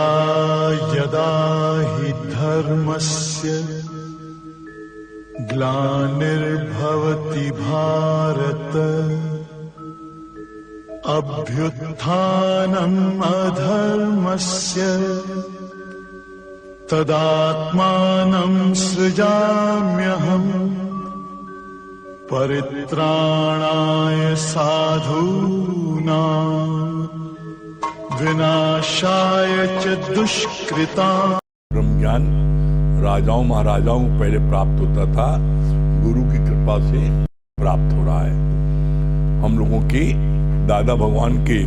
यदा यदा हि धर्मस्य ग्लानिर्भवति भारत अभ्युत्थानम् अधर्मस्य तदात्मानं सृजाम्यहम् परित्राणाय साधूनां विनाशाय च दुष्कृताम्। ब्रह्म ज्ञान राजाओं महाराजाओं को पहले प्राप्त होता था, गुरु की कृपा से प्राप्त हो रहा है। हम लोगों के दादा भगवान के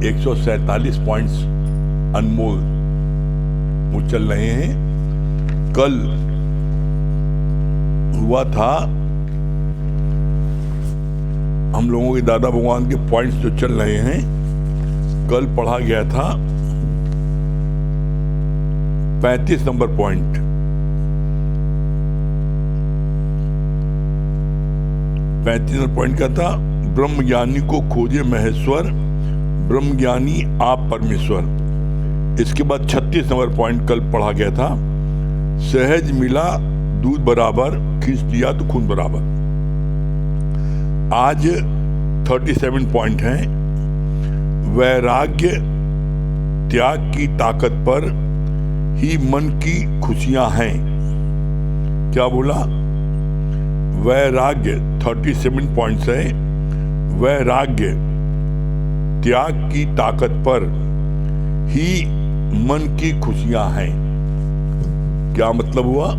147 पॉइंट्स अनमोल वो चल रहे हैं। कल हुआ था हम लोगों के दादा भगवान के पॉइंट्स जो चल रहे हैं, कल पढ़ा गया था 35 नंबर पॉइंट। 35 नंबर पॉइंट क्या था? ब्रह्मज्ञानी को खोजे महेश्वर, ब्रह्मज्ञानी आप परमेश्वर। इसके बाद 36 नंबर पॉइंट कल पढ़ा गया था, सहज मिला दूध बराबर, खींच लिया तो खून बराबर। आज 37 पॉइंट हैं। वैराग्य त्याग की ताकत पर ही मन की खुशियां हैं। क्या बोला? वैराग्य 37 पॉइंट्स है। वैराग्य त्याग की ताकत पर ही मन की खुशियां हैं। क्या मतलब हुआ?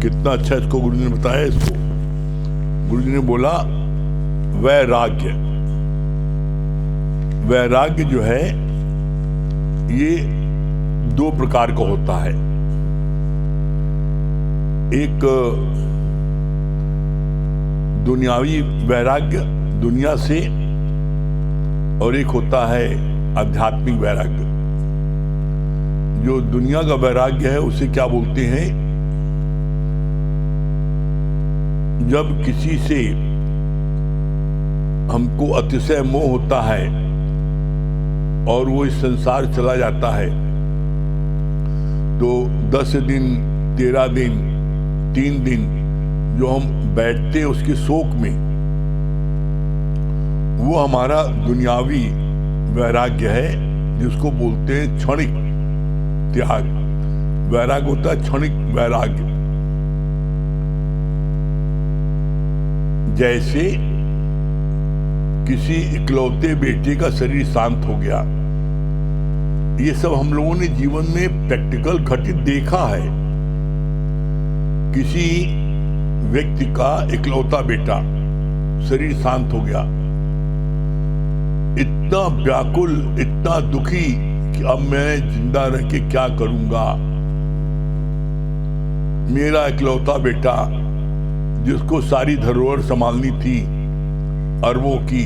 कितना अच्छा इसको गुरु जी ने बताया। इसको गुरु जी ने बोला वैराग्य। वैराग्य जो है ये 2 प्रकार का होता है। एक दुनियावी वैराग्य दुनिया से, और एक होता है आध्यात्मिक वैराग्य। जो दुनिया का वैराग्य है उसे क्या बोलते हैं? जब किसी से हमको अतिशय मोह होता है और वो इस संसार चला जाता है, तो 10 दिन 13 दिन 3 दिन जो हम बैठते हैं उसके शोक में, वो हमारा दुनियावी वैराग्य है, जिसको बोलते हैं क्षणिक त्याग। वैराग्य होता है क्षणिक वैराग्य। जैसे किसी इकलौते बेटे का शरीर शांत हो गया। ये सब हम लोगों ने जीवन में प्रैक्टिकल घटित देखा है। किसी व्यक्ति का इकलौता बेटा शरीर शांत हो गया, इतना व्याकुल, इतना दुखी कि अब मैं जिंदा रह के क्या करूंगा। मेरा इकलौता बेटा जिसको सारी धरोहर संभालनी थी अरबों की,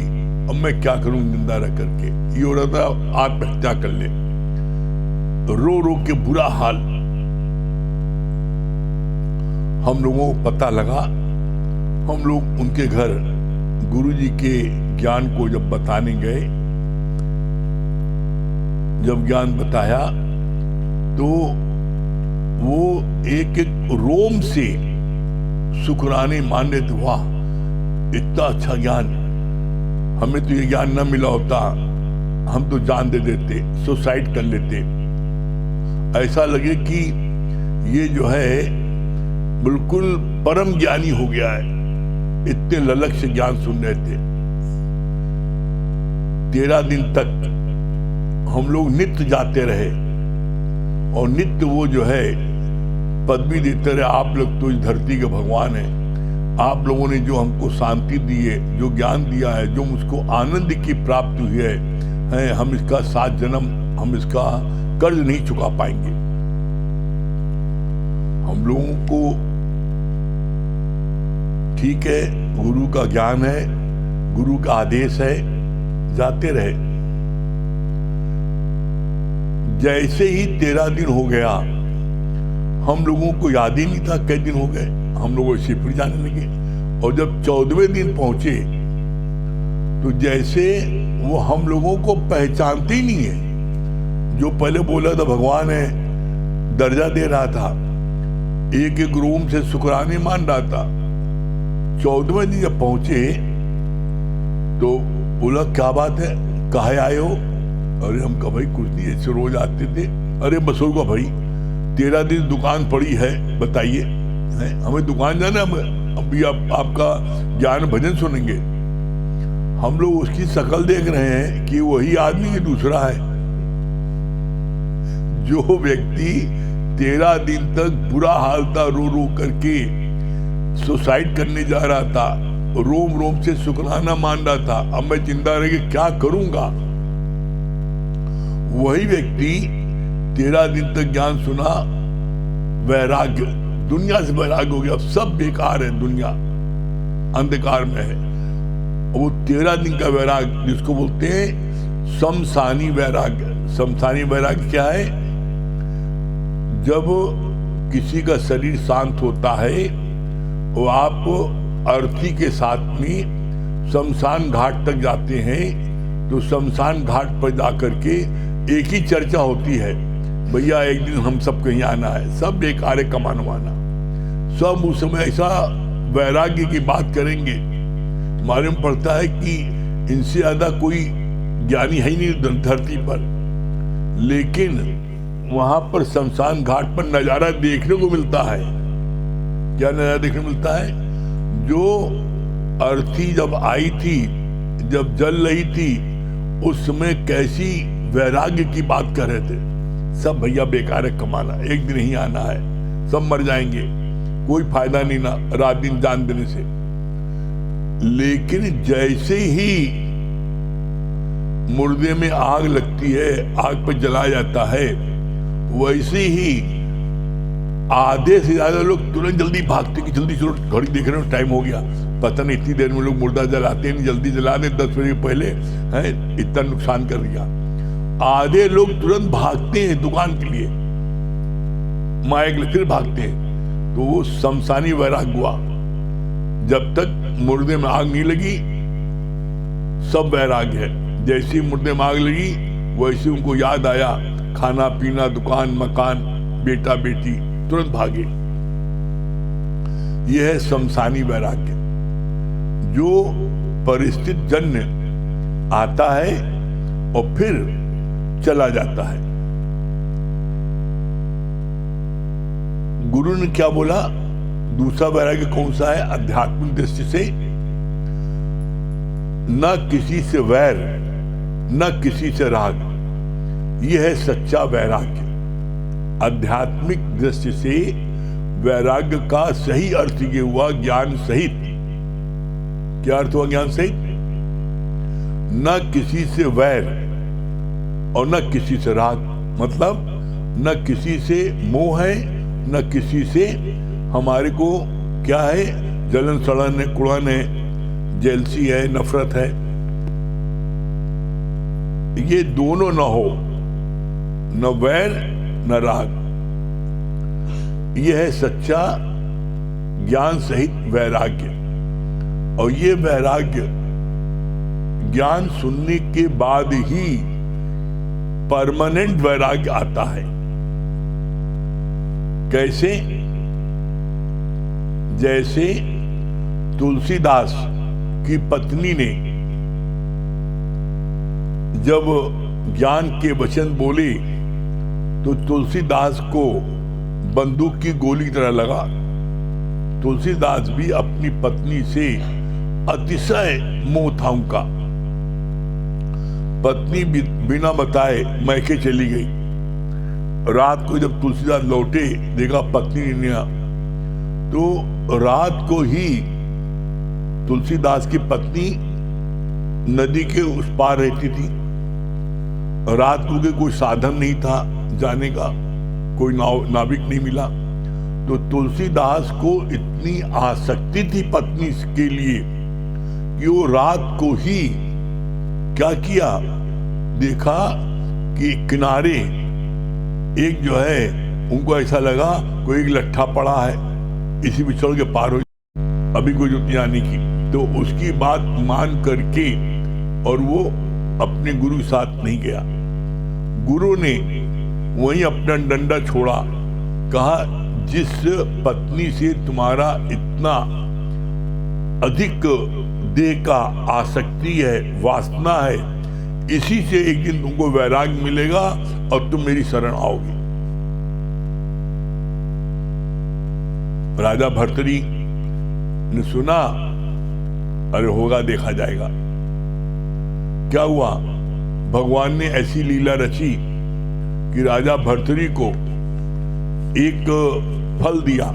अब मैं क्या करूं जिंदा रह करके। ये हो रहा था आत्महत्या कर ले, रो रो के बुरा हाल। हम लोगों को पता लगा, हम लोग उनके घर गुरुजी के ज्ञान को जब बताने गए, जब ज्ञान बताया तो वो एक एक रोम से शुक्राने माने थे। वाह, इतना अच्छा ज्ञान, हमें तो ये ज्ञान न मिला होता, हम तो जान दे देते, सुसाइड कर लेते। ऐसा लगे कि ये जो है बिल्कुल परम ज्ञानी हो गया है। इतने ललक से ज्ञान सुन रहे थे। 13 दिन तक हम लोग नित्य जाते रहे और नित्य वो जो है पदवी देते रहे, आप लोग तो इस धरती के भगवान हैं, आप लोगों ने जो हमको शांति दी है, जो ज्ञान दिया है, जो मुझको आनंद की प्राप्ति हुई है, हम इसका 7 जन्म हम इसका कर्ज नहीं चुका पाएंगे। हम लोगों को ठीक है, गुरु का ज्ञान है, गुरु का आदेश है, जाते रहे। जैसे ही 13 दिन हो गया, हम लोगों को याद ही नहीं था कई दिन हो गए, हम लोग ऐसे फिर जाने लगे। और जब 14वें दिन पहुंचे तो जैसे वो हम लोगों को पहचानते ही नहीं है, जो पहले बोला था भगवान है, दर्जा दे रहा था, एक एक रूम से शुक्राने मान रहा था। 14वें दिन जब पहुंचे तो बोला क्या बात है, काहे आए हो? अरे हम कहा भाई कुछ नहीं, ऐसे रोज आते थे। अरे बस होगा भाई, 13 दिन दुकान पड़ी है, बताइए, हमें दुकान जाना, हम अभी आपका ज्ञान भजन सुनेंगे। हम लोग उसकी शक्ल देख रहे हैं कि वही आदमी की दूसरा है। जो व्यक्ति 13 दिन तक बुरा हाल था, रो रो करके सुसाइड करने जा रहा था, रोम रोम से शुक्राना मान रहा था, अब मैं जिंदा रह के क्या करूंगा, वही व्यक्ति 13 दिन तक ज्ञान सुना, वैराग्य, दुनिया से वैराग्य हो गया, सब बेकार है, दुनिया अंधकार में है। वो 13 दिन का वैराग्य जिसको बोलते हैं शमशानी वैराग्य। शमशानी वैराग्य क्या है? जब किसी का शरीर शांत होता है, वो आप अर्थी के साथ में शमशान घाट तक जाते हैं, तो शमशान घाट पर जाकर के एक ही चर्चा होती है, भैया एक दिन हम सब कहीं आना है, सब बेकार है कमानवाना, सब उस समय ऐसा वैराग्य की बात करेंगे। मालूम पड़ता है कि इनसे ज्यादा कोई ज्ञानी है ही नहीं धरती पर। लेकिन वहां पर शमशान घाट पर नजारा देखने को मिलता है। क्या नजारा देखने को मिलता है? जो अर्थी जब आई थी, जब जल रही थी, उस समय कैसी वैराग्य की बात कर रहे थे, सब भैया बेकार है कमाना, एक दिन ही आना है, सब मर जाएंगे, कोई फायदा नहीं ना रात दिन जान देने से। लेकिन जैसे ही मुर्दे में आग लगती है, आग पर जलाया जाता है, वैसे ही आधे से ज्यादा लोग तुरंत जल्दी भागते कि जल्दी चलो, घड़ी देख रहे हो टाइम हो गया, पता नहीं इतनी देर में लोग मुर्दा जलाते नहीं, जल्दी जला दे, 10 बजे पहले है, इतना नुकसान कर दिया। आधे लोग तुरंत भागते हैं दुकान के लिए, माइक फिर भागते हैं। तो वो शमशानी वैराग्य हुआ। जब तक मुर्दे में आग नहीं लगी, सब वैराग्य है। जैसे मुर्दे में आग लगी, वैसे उनको याद आया, खाना पीना, दुकान मकान, बेटा बेटी, तुरंत भागे। यह है शमशानी वैराग्य, जो परिस्थिति जन्य आता है और फिर चला जाता है। गुरु ने क्या बोला? दूसरा वैराग्य कौन सा है? आध्यात्मिक दृष्टि से न किसी से वैर, न किसी से राग, यह है सच्चा वैराग्य। आध्यात्मिक दृष्टि से वैराग्य का सही अर्थ ये हुआ ज्ञान सहित। क्या अर्थ हुआ ज्ञान सहित? न किसी से वैर और न किसी से राग, मतलब न किसी से मोह है, न किसी से हमारे को क्या है, जलन सड़न है, कुड़न है, जेलसी है, नफरत है, ये दोनों न हो, न वैर न राग। यह है सच्चा ज्ञान सहित वैराग्य। और ये वैराग्य ज्ञान सुनने के बाद ही परमानेंट वैराग्य आता है। कैसे? जैसे तुलसीदास की पत्नी ने जब ज्ञान के वचन बोले तो तुलसीदास को बंदूक की गोली की तरह लगा। तुलसीदास भी अपनी पत्नी से अतिशय मोह था उनका। पत्नी बिना बताए मैके चली गई। रात को जब तुलसीदास लौटे, देखा पत्नी नहीं आ, तो रात को ही तुलसीदास की पत्नी नदी के उस पार रहती थी। रात को कोई साधन नहीं था जाने का, कोई नाविक नहीं मिला, तो तुलसीदास को इतनी आसक्ति थी पत्नी के लिए कि वो रात को ही क्या किया, देखा कि किनारे एक जो है, उनको ऐसा लगा कोई एक लट्ठा पड़ा है, इसी में चढ़ के पार हो, अभी कोई जुतियां आने की। तो उसकी बात मान करके और वो अपने गुरु के साथ नहीं गया, गुरु ने वहीं अपना डंडा छोड़ा, कहा जिस पत्नी से तुम्हारा इतना अधिक देह का आसक्ति है, वासना है, इसी से एक दिन तुमको वैराग्य मिलेगा और तुम मेरी शरण आओगे। राजा भर्तरी ने सुना, अरे होगा देखा जाएगा। क्या हुआ, भगवान ने ऐसी लीला रची कि राजा भर्तरी को एक फल दिया,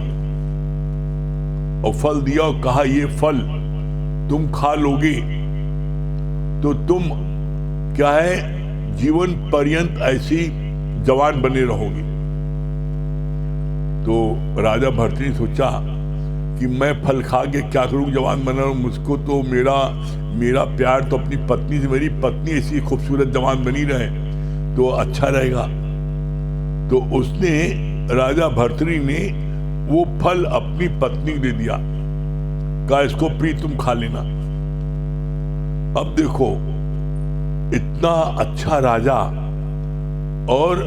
और फल दिया और कहा ये फल तुम खा लोगे तो तुम क्या है, जीवन पर्यंत ऐसी जवान बने रहोगे। तो राजा भर्तरी ने सोचा कि मैं फल खा के क्या करूं, जवान बना रहूं, मुझको तो मेरा प्यार तो अपनी पत्नी से, मेरी पत्नी ऐसी खूबसूरत जवान बनी रहे तो अच्छा रहेगा। तो उसने, राजा भर्तरी ने वो फल अपनी पत्नी को दे दिया, कहा इसको प्रिय तुम खा लेना। अब देखो, इतना अच्छा राजा और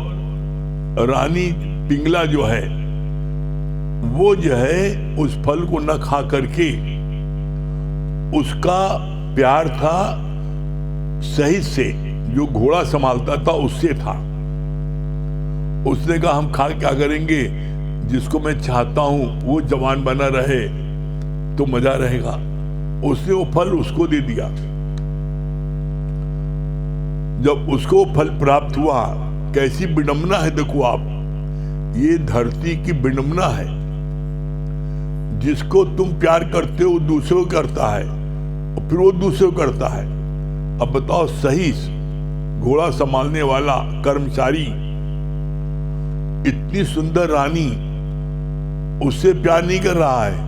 रानी पिंगला जो है वो जो है उस फल को न खा करके, उसका प्यार था सही से, जो घोड़ा संभालता था उससे था। उसने कहा हम खा क्या करेंगे, जिसको मैं चाहता हूं वो जवान बना रहे तो मजा रहेगा। उसने वो फल उसको दे दिया। जब उसको फल प्राप्त हुआ, कैसी विडंबना है देखो आप, ये धरती की विडंबना है। जिसको तुम प्यार करते हो दूसरे को करता है और फिर वो दूसरे को करता है। अब बताओ, सही घोड़ा संभालने वाला कर्मचारी, इतनी सुंदर रानी, उससे प्यार नहीं कर रहा है,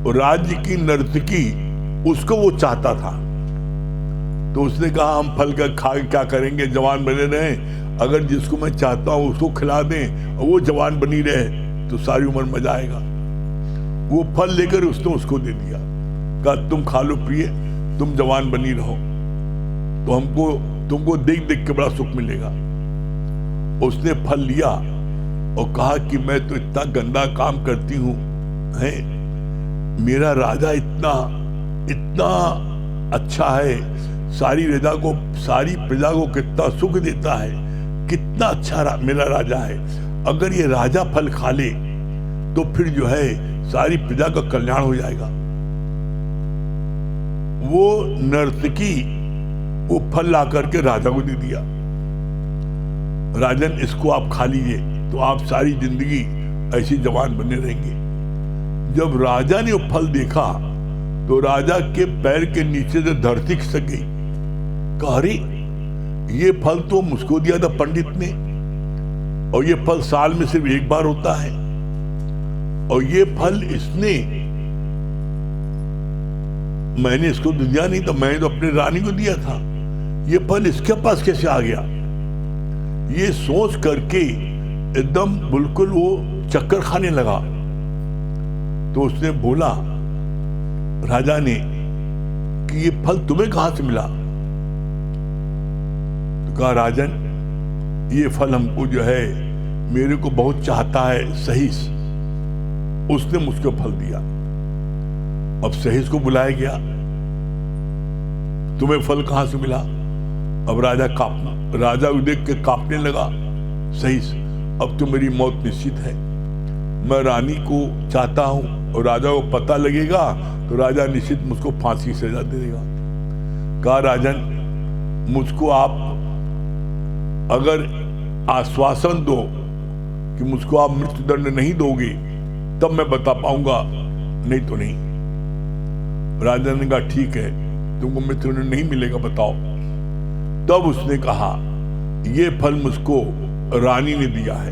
और राज्य की नर्तकी उसको वो चाहता था। तो उसने कहा हम फल का खा क्या करेंगे, जवान बने रहें, अगर जिसको मैं चाहता हूं उसको खिला दें और वो जवान बनी रहे तो सारी उम्र मजा आएगा। वो फल लेकर उसने उसको दे दिया, कहा तुम खा लो प्रिय, तुम जवान बनी रहो तो तुमको देख देख के बड़ा सुख मिलेगा। उसने फल लिया और कहा कि मैं तो इतना गंदा काम करती हूं, है मेरा राजा इतना अच्छा है, सारी प्रजा को कितना सुख देता है, कितना अच्छा मेरा राजा है। अगर ये राजा फल खा ले तो फिर जो है सारी प्रजा का कल्याण हो जाएगा। वो नर्तकी वो फल ला करके राजा को दे दिया, राजन इसको आप खा लीजिए तो आप सारी जिंदगी ऐसी जवान बने रहेंगे। जब राजा ने वो फल देखा तो राजा के पैर के नीचे से धरती खिसक गई। कहा अरे ये फल तो मुझको दिया था पंडित ने, और ये फल साल में सिर्फ एक बार होता है, और ये फल मैंने इसको दिया नहीं था, मैंने तो अपनी रानी को दिया था, ये फल इसके पास कैसे आ गया। ये सोच करके एकदम बिल्कुल वो चक्कर खाने लगा। तो उसने बोला राजा ने कि ये फल तुम्हें कहां से मिला। तो कहा राजन ये फल हमको जो है मेरे को बहुत चाहता है सहीस, उसने मुझको फल दिया। अब सहीस को बुलाया गया, तुम्हें फल कहां से मिला। अब राजा देख के कांपने लगा, सहीस अब तो मेरी मौत निश्चित है, मैं रानी को चाहता हूं और राजा को पता लगेगा तो राजा निश्चित मुझको फांसी की सजा दे देगा। कहा राजन मुझको आप अगर आश्वासन दो कि मुझको आप मृत्युदंड नहीं दोगे तब मैं बता पाऊंगा, नहीं तो नहीं। राजा ने कहा ठीक है, तुमको मृत्युदंड नहीं मिलेगा, बताओ। तब उसने कहा ये फल मुझको रानी ने दिया है।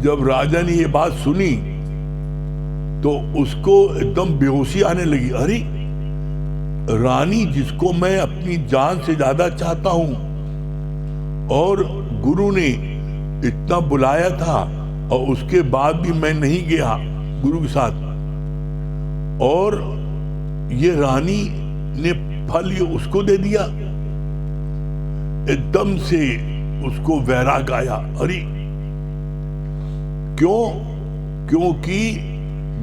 जब राजा ने ये बात सुनी तो उसको एकदम बेहोशी आने लगी। अरे रानी जिसको मैं अपनी जान से ज्यादा चाहता हूं और गुरु ने इतना बुलाया था और उसके बाद भी मैं नहीं गया गुरु के साथ, और ये रानी ने फल ये उसको दे दिया। एकदम से उसको वैराग आया। अरे क्यों? क्योंकि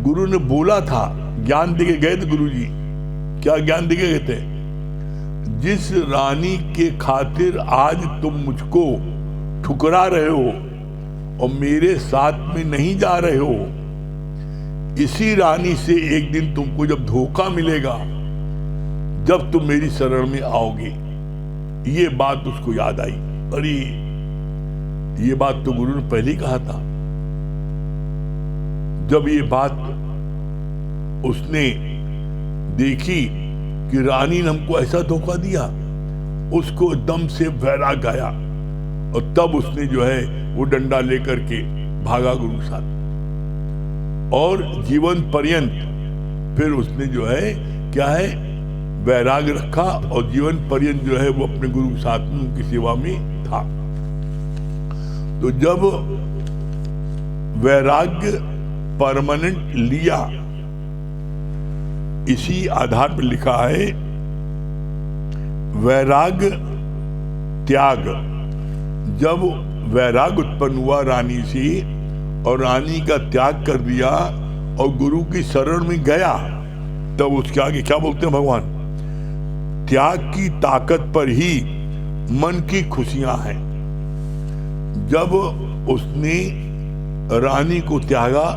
गुरु ने बोला था, ज्ञान देके गए थे गुरु जी। क्या ज्ञान देके गए थे? जिस रानी के खातिर आज तुम मुझको ठुकरा रहे हो और मेरे साथ में नहीं जा रहे हो, इसी रानी से एक दिन तुमको जब धोखा मिलेगा, जब तुम मेरी शरण में आओगे। ये बात उसको याद आई। अरे ये बात तो गुरु ने पहले ही कहा था। जब ये बात उसने देखी कि रानी ने हमको ऐसा धोखा दिया, उसको एकदम से वैराग आया और तब उसने जो है वो डंडा लेकर के भागा गुरु के साथ, और जीवन पर्यंत फिर उसने जो है क्या है वैराग रखा, और जीवन पर्यंत जो है वो अपने गुरु के साथ में उनकी सेवा में था। तो जब वैराग्य परमानेंट लिया, इसी आधार पर लिखा है वैराग त्याग। जब वैराग उत्पन्न हुआ रानी से और रानी का त्याग कर दिया और गुरु की शरण में गया, तब उसके आगे क्या बोलते हैं भगवान? त्याग की ताकत पर ही मन की खुशियां हैं। जब उसने रानी को त्यागा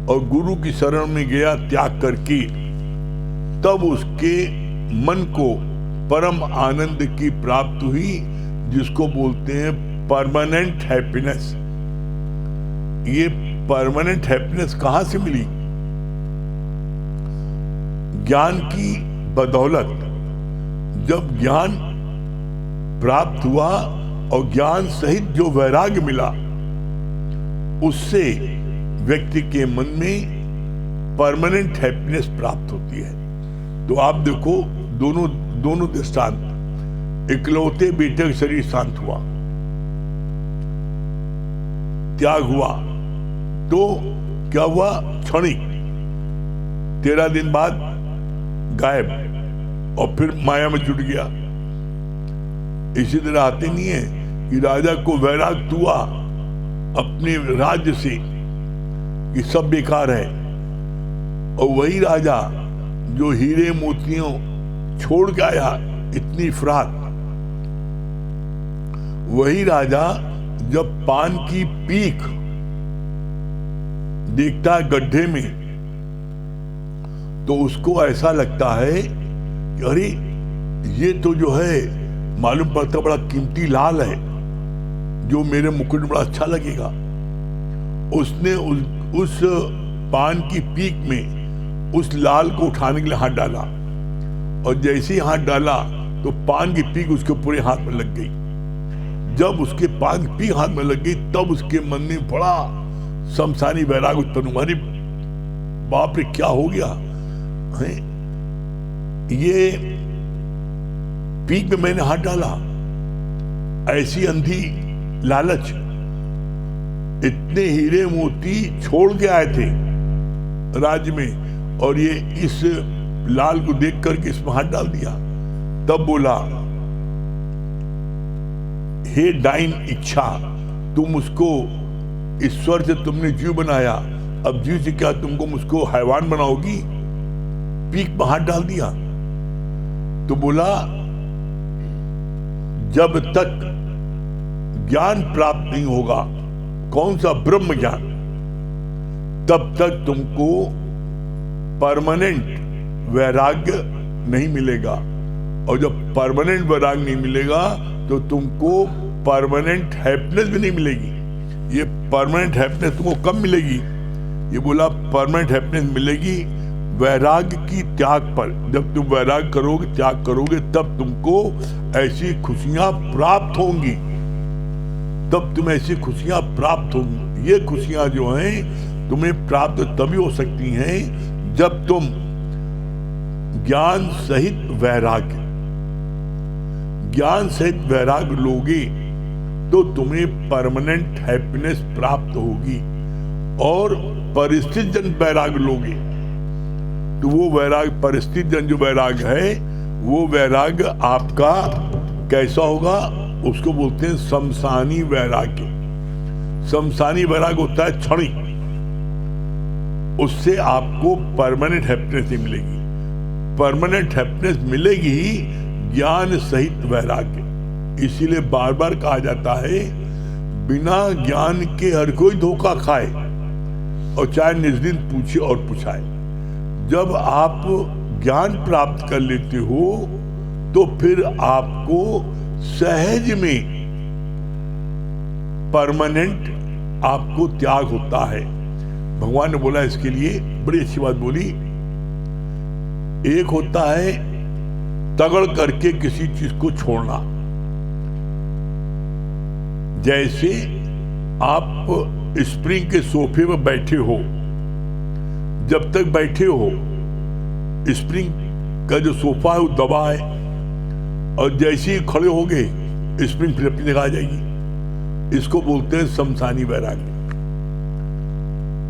और गुरु की शरण में गया त्याग करके, तब उसके मन को परम आनंद की प्राप्ति हुई, जिसको बोलते हैं परमानेंट हैप्पीनेस। ये परमानेंट हैप्पीनेस कहां से मिली? ज्ञान की बदौलत। जब ज्ञान प्राप्त हुआ और ज्ञान सहित जो वैराग्य मिला, उससे व्यक्ति के मन में परमानेंट हैप्पीनेस प्राप्त होती है। तो आप देखो दोनों दृष्टांत। इकलौते बेटे का शरीर शांत हुआ, त्याग हुआ, तो क्या हुआ? क्षणिक, 13 दिन बाद गायब और फिर माया में जुट गया। इसी तरह आते नहीं है कि राजा को वैराग हुआ अपने राज्य से कि सब बेकार है, और वही राजा जो हीरे मोतियों छोड़ के आया, इतनी फरात, वही राजा जब पान की पीक देखता है गड्ढे में, तो उसको ऐसा लगता है कि अरे ये तो जो है मालूम पड़ता बड़ा कीमती लाल है, जो मेरे मुकुट में बड़ा अच्छा लगेगा। उसने उस पान की पीक में उस लाल को उठाने के लिए हाथ डाला, और जैसे ही हाथ डाला तो पान की पीक उसके पूरे हाथ में लग गई। जब उसके पान की पीक हाथ में लग गई, तब उसके मन में बड़ा शमशानी वैराग उत्पन्न हुआ। अरे बाप रे, क्या हो गया है? ये पीक में मैंने हाथ डाला, ऐसी अंधी लालच, इतने हीरे मोती छोड़ के आए थे राज्य में, और ये इस लाल को देख करके इसमें हाथ डाल दिया। तब बोला, हे डाइन इच्छा, तुम उसको ईश्वर से तुमने जीव बनाया, अब जीव से क्या तुमको मुझको हैवान बनाओगी? पीक में हाथ डाल दिया। तो बोला, जब तक ज्ञान प्राप्त नहीं होगा, कौन सा? ब्रह्म ज्ञान, तब तक तुमको परमानेंट वैराग्य नहीं मिलेगा, और जब परमानेंट वैराग्य नहीं मिलेगा तो तुमको परमानेंट हैप्पीनेस भी नहीं मिलेगी। ये परमानेंट हैप्पीनेस तुमको कब मिलेगी? ये बोला परमानेंट हैप्पीनेस मिलेगी वैराग्य की त्याग पर। जब तुम वैराग्य करोगे, त्याग करोगे, तब तुमको ऐसी खुशियां प्राप्त होंगी, तब तुम्हें ऐसी खुशियां प्राप्त होंगी। ये खुशियां जो हैं तुम्हें प्राप्त तभी हो सकती हैं जब तुम ज्ञान सहित वैराग्य लोगे, तो तुम्हें परमानेंट हैप्पीनेस प्राप्त होगी। और परिस्थिति जन वैराग्य लोगे तो वो वैराग्य, परिस्थिति जन जो वैराग्य है, वो वैराग्य आपका कैसा होगा? उसको बोलते हैं शमशानी वैराग्य। शमशानी वैराग्य होता है क्षणिक, उससे आपको परमानेंट हैप्पीनेस नहीं मिलेगी। परमानेंट हैप्पीनेस मिलेगी ज्ञान सहित वैराग्य। इसीलिए बार बार कहा जाता है बिना ज्ञान के हर कोई धोखा खाए, और चाहे निस्दिन पूछे और पूछाए। जब आप ज्ञान प्राप्त कर लेते हो तो फिर आपको सहज में परमानेंट आपको त्याग होता है। भगवान ने बोला इसके लिए बड़ी अच्छी बात बोली। एक होता है तगड़ करके किसी चीज को छोड़ना। जैसे आप स्प्रिंग के सोफे में बैठे हो, जब तक बैठे हो स्प्रिंग का जो सोफा है वो दबा है, और जैसे ही खड़े हो गए स्प्रिंग फिर अपनी जगह आ जाएगी। इसको बोलते हैं शमशानी वैराग्य।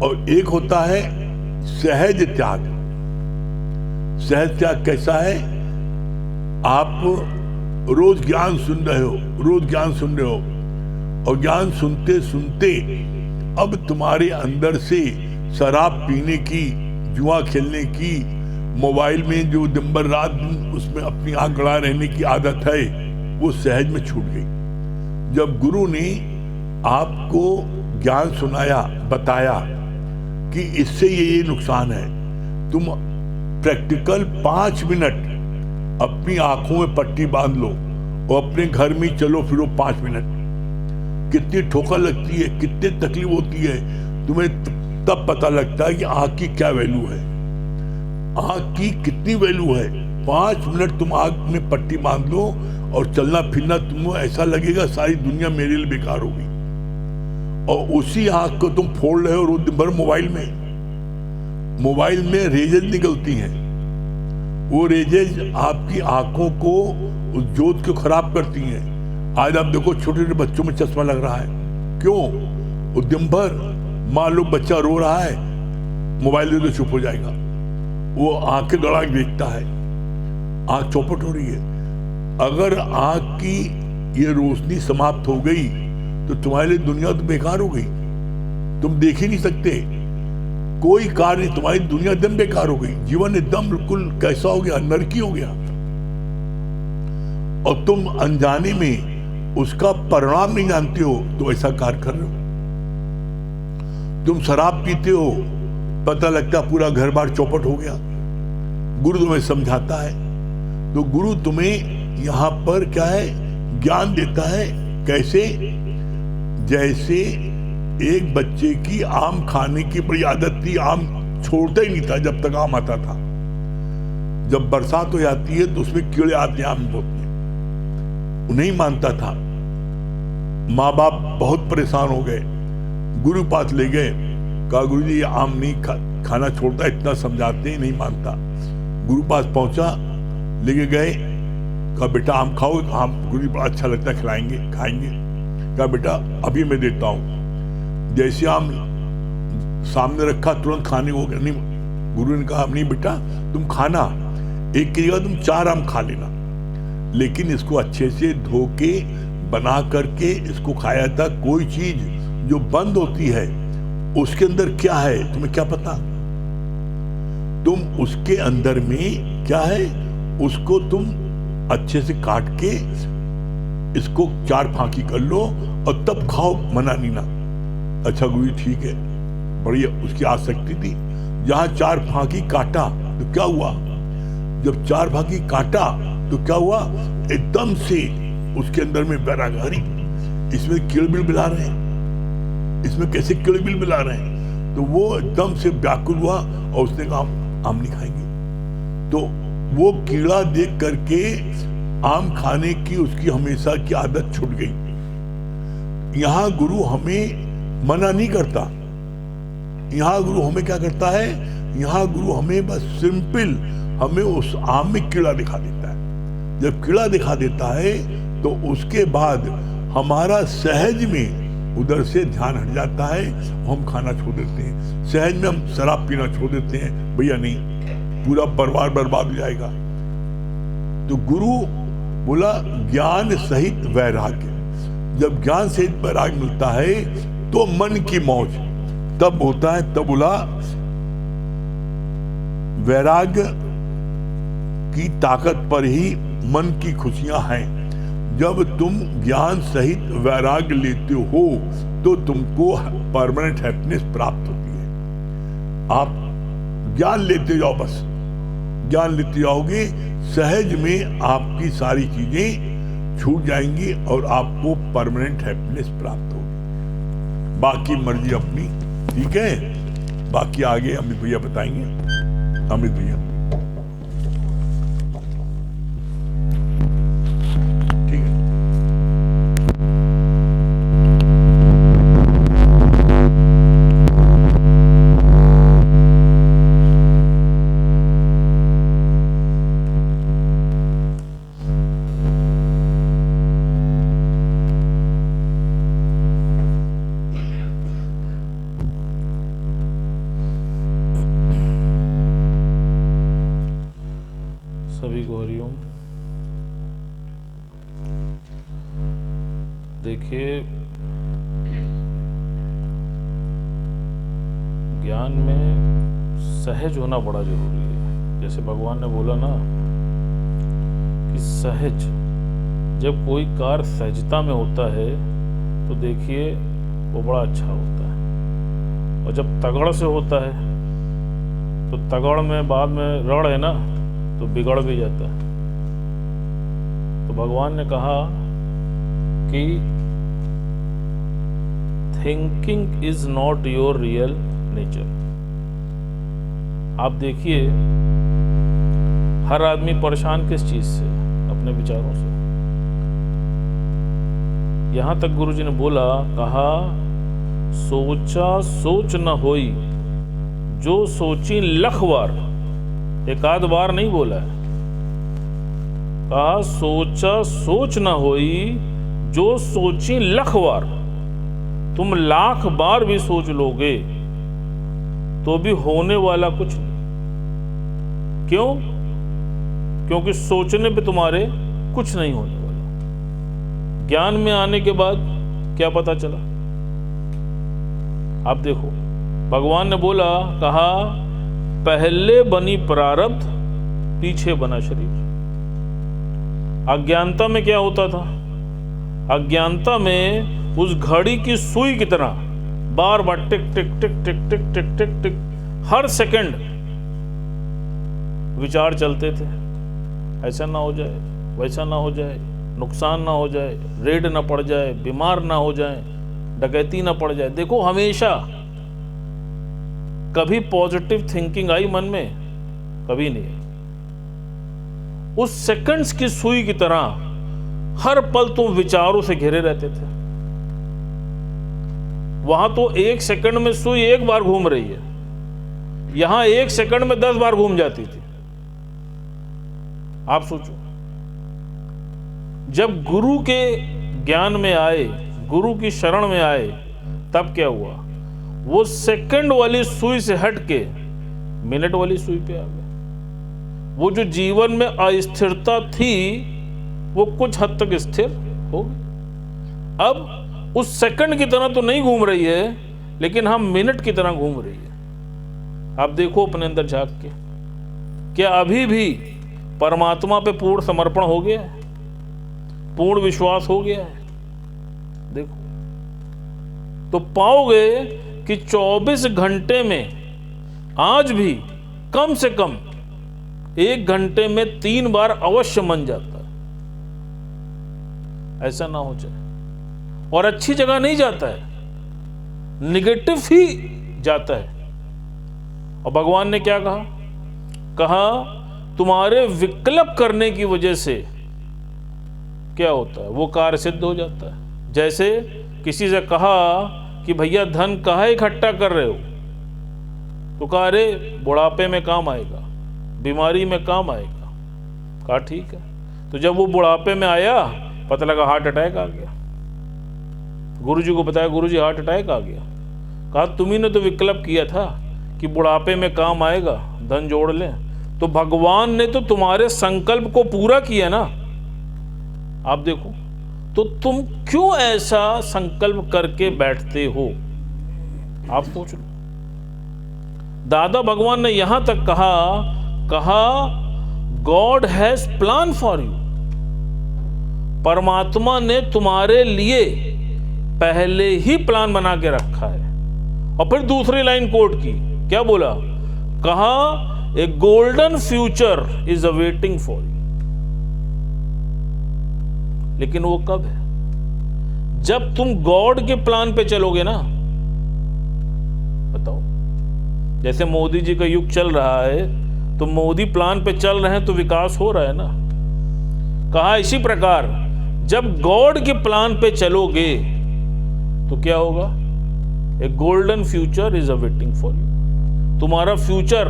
और एक होता है सहज त्याग। सहज त्याग कैसा है? आप रोज ज्ञान सुन रहे हो, रोज ज्ञान सुन रहे हो, और ज्ञान सुनते सुनते अब तुम्हारे अंदर से शराब पीने की, जुआ खेलने की, मोबाइल में जो दिन भर रात उसमें अपनी आंख गड़ा रहने की आदत है, वो सहज में छूट गई। जब गुरु ने आपको ज्ञान सुनाया, बताया कि इससे ये नुकसान है, तुम प्रैक्टिकल 5 मिनट अपनी आंखों में पट्टी बांध लो और अपने घर में चलो फिरो 5 मिनट। कितनी ठोकर लगती है, कितनी तकलीफ होती है, तुम्हें तब पता लगता है कि आंख की क्या वैल्यू है, आंख की कितनी वैल्यू है। 5 मिनट तुम आंख में पट्टी बांध लो और चलना फिरना तुम्हें ऐसा लगेगा सारी दुनिया मेरे लिए बेकार होगी। और उसी आंख को तुम फोड़ रहे हो रोज दिन भर मोबाइल में रेजेज निकलती हैं। वो रेजेज आपकी आंखों को, उस ज्योत को खराब करती हैं। आज आप देखो छोटे छोटे बच्चों में चश्मा लग रहा है, क्यों? वो दिन भर मान लो बच्चा रो रहा है, मोबाइल दे दो चुप हो जाएगा, वो आंखें गड़ा के देखता है, आंख चौपट हो रही है। अगर आंख की ये रोशनी समाप्त हो गई तो तुम्हारे लिए दुनिया तो बेकार हो गई, तुम देख ही नहीं सकते, कोई कार्य, तुम्हारी दुनिया एकदम बेकार हो गई, जीवन एकदम बिल्कुल कैसा हो गया, नरकी हो गया। और तुम अनजाने में उसका परिणाम नहीं जानते हो तो ऐसा कार्य कर रहे हो। तुम शराब पीते हो, पता लगता पूरा घर बार चौपट हो गया। गुरु तुम्हें समझाता है, तो गुरु तुम्हें यहां पर क्या है, ज्ञान देता है। कैसे? जैसे एक बच्चे की आम खाने की बड़ी आदत थी, आम छोड़ता ही नहीं था जब तक आम आता था। जब बरसात हो जाती है तो उसमें कीड़े आते हैं, आम होते हैं, नहीं मानता था। माँ बाप बहुत परेशान हो गए, गुरु पास ले गए, कहा गुरु जी ये आम नहीं खाना छोड़ता, इतना समझाते हैं नहीं मानता। गुरु पास पहुंचा, लेके गए, कहा बेटा आम खाओ, आम गुरु जी बड़ा अच्छा लगता है, खिलाएंगे, खाएंगे। कहा बेटा अभी मैं देता हूं। जैसे आम सामने रखा तुरंत खाने को नहीं, गुरु ने कहा नहीं बेटा तुम खाना, एक की जगह तुम 4 आम खा लेना, लेकिन इसको अच्छे से धो के बना करके इसको खाया था। कोई चीज जो बंद होती है उसके अंदर क्या है तुम्हें क्या पता? तुम उसके अंदर में क्या है उसको तुम अच्छे से काट के इसको 4 फांकी कर लो और तब खाओ, मना नहीं ना। अच्छा गुरु ठीक है, बढ़िया। उसकी आसक्ति थी। जहां 4 फांकी काटा तो क्या हुआ? जब 4 फांकी काटा तो क्या हुआ? एकदम से उसके अंदर में बैरागारी, इसमें किलबिल मिला रहे हैं, इसमें कैसे किलबिल मिला रहे हैं? तो वो एकदम से व्याकुल हुआ और उसने कहा आम नहीं खाएंगे। तो वो कीड़ा देख करके आम खाने की उसकी हमेशा की आदत छूट गई। यहां गुरु हमें मना नहीं करता, यहां गुरु हमें क्या करता है? यहां गुरु हमें बस सिंपल हमें उस आम में कीड़ा दिखा देता है। जब कीड़ा दिखा देता है तो उसके बाद हमारा सहज में उधर से ध्यान हट जाता है, हम खाना छोड़ देते हैं। सहज में हम शराब पीना छोड़ देते हैं, भैया नहीं, पूरा परिवार बर्बाद हो जाएगा। तो गुरु बोला ज्ञान सहित वैराग्य। जब ज्ञान सहित वैराग्य मिलता है तो मन की मौज तब होता है। तब बोला वैराग्य की ताकत पर ही मन की खुशियां हैं। जब तुम ज्ञान सहित वैराग्य लेते हो तो तुमको परमानेंट हैप्पीनेस प्राप्त होती है। आप ज्ञान लेते जाओ, बस ज्ञान लेते जाओगे, सहज में आपकी सारी चीजें छूट जाएंगी और आपको परमानेंट हैप्पीनेस प्राप्त होगी। बाकी मर्जी अपनी, ठीक है। बाकी आगे अमित भैया बताएंगे। अमित भैया सभी को हरिओम। देखिए, ज्ञान में सहज होना बड़ा जरूरी है। जैसे भगवान ने बोला ना कि सहज, जब कोई कार्य सहजता में होता है तो देखिए वो बड़ा अच्छा होता है, और जब तगड़ से होता है तो तगड़ में बाद में रड़ है ना तो बिगड़ भी जाता है। तो भगवान ने कहा कि thinking is not your real nature. आप देखिए, हर आदमी परेशान किस चीज से? अपने विचारों से। यहां तक गुरुजी ने बोला, कहा सोचा सोच न होई, जो सोची लख बार। एक आध बार नहीं बोला है, कहा सोचा सोच न होई, जो सोची लख बार। तुम लाख बार भी सोच लोगे तो भी होने वाला कुछ नहीं। क्यों? क्योंकि सोचने पे तुम्हारे कुछ नहीं होने वाला। ज्ञान में आने के बाद क्या पता चला? आप देखो, भगवान ने बोला, कहा पहले बनी प्रारब्ध, पीछे बना शरीर। अज्ञानता में क्या होता था? अज्ञानता में उस घड़ी की सुई की तरह बार बार टिक टिक टिक टिक टिक टिक टिक टिक हर सेकंड विचार चलते थे। ऐसा ना हो जाए, वैसा ना हो जाए, नुकसान ना हो जाए, रेड ना पड़ जाए, बीमार ना हो जाए, डकैती ना पड़ जाए। देखो, हमेशा कभी पॉजिटिव थिंकिंग आई मन में? कभी नहीं। उस सेकंड्स की सुई की तरह हर पल तुम विचारों से घिरे रहते थे। वहां तो एक सेकंड में सुई एक बार घूम रही है, यहां एक सेकंड में 10 बार घूम जाती थी। आप सोचो, जब गुरु के ज्ञान में आए, गुरु की शरण में आए, तब क्या हुआ? वो सेकंड वाली सुई से हट के मिनट वाली सुई पे आ गए। वो जो जीवन में अस्थिरता थी वो कुछ हद तक स्थिर हो गई। अब उस सेकंड की तरह तो नहीं घूम रही है, लेकिन हम मिनट की तरह घूम रही है। आप देखो अपने अंदर झांक के, क्या अभी भी परमात्मा पे पूर्ण समर्पण हो गया है? पूर्ण विश्वास हो गया है? देखो तो पाओगे कि 24 घंटे में आज भी कम से कम 1 घंटे में 3 बार अवश्य मन जाता है। ऐसा ना हो जाए। और अच्छी जगह नहीं जाता है, निगेटिव ही जाता है। और भगवान ने क्या कहा? कहा तुम्हारे विकल्प करने की वजह से क्या होता है? वो कार्य सिद्ध हो जाता है। जैसे किसी से कहा कि भैया धन कहाँ इकट्ठा कर रहे हो, तो कहा अरे बुढ़ापे में काम आएगा, बीमारी में काम आएगा। कहा ठीक है। तो जब वो बुढ़ापे में आया, पता लगा हार्ट अटैक आ गया। गुरुजी को बताया, गुरुजी हार्ट अटैक आ गया। कहा तुम्ही ने तो विकल्प किया था कि बुढ़ापे में काम आएगा, धन जोड़ लें। तो भगवान ने तो तुम्हारे संकल्प को पूरा किया ना। आप देखो, तो तुम क्यों ऐसा संकल्प करके बैठते हो? आप सोच लो। दादा भगवान ने यहां तक कहा God has plan for you. परमात्मा ने तुम्हारे लिए पहले ही प्लान बना के रखा है। और फिर दूसरी लाइन कोट की, क्या बोला? कहा a golden future is awaiting for you. लेकिन वो कब है? जब तुम गॉड के प्लान पे चलोगे ना। बताओ, जैसे मोदी जी का युग चल रहा है, तो मोदी प्लान पे चल रहे हैं तो विकास हो रहा है ना। कहा इसी प्रकार जब गॉड के प्लान पे चलोगे तो क्या होगा? A golden future is awaiting for you. तुम्हारा फ्यूचर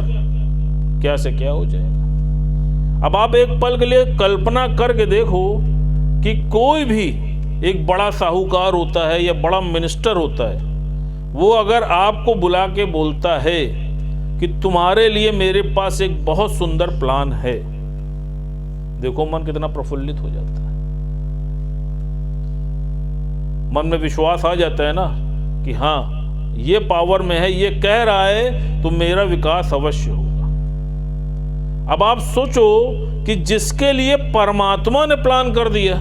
क्या से क्या हो जाएगा। अब आप एक पल के लिए कल्पना करके देखो कि कोई भी एक बड़ा साहूकार होता है या बड़ा मिनिस्टर होता है, वो अगर आपको बुला के बोलता है कि तुम्हारे लिए मेरे पास एक बहुत सुंदर प्लान है, देखो मन कितना प्रफुल्लित हो जाता है। मन में विश्वास आ जाता है ना कि हाँ, ये पावर में है, ये कह रहा है तो मेरा विकास अवश्य होगा। अब आप सोचो कि जिसके लिए परमात्मा ने प्लान कर दिया,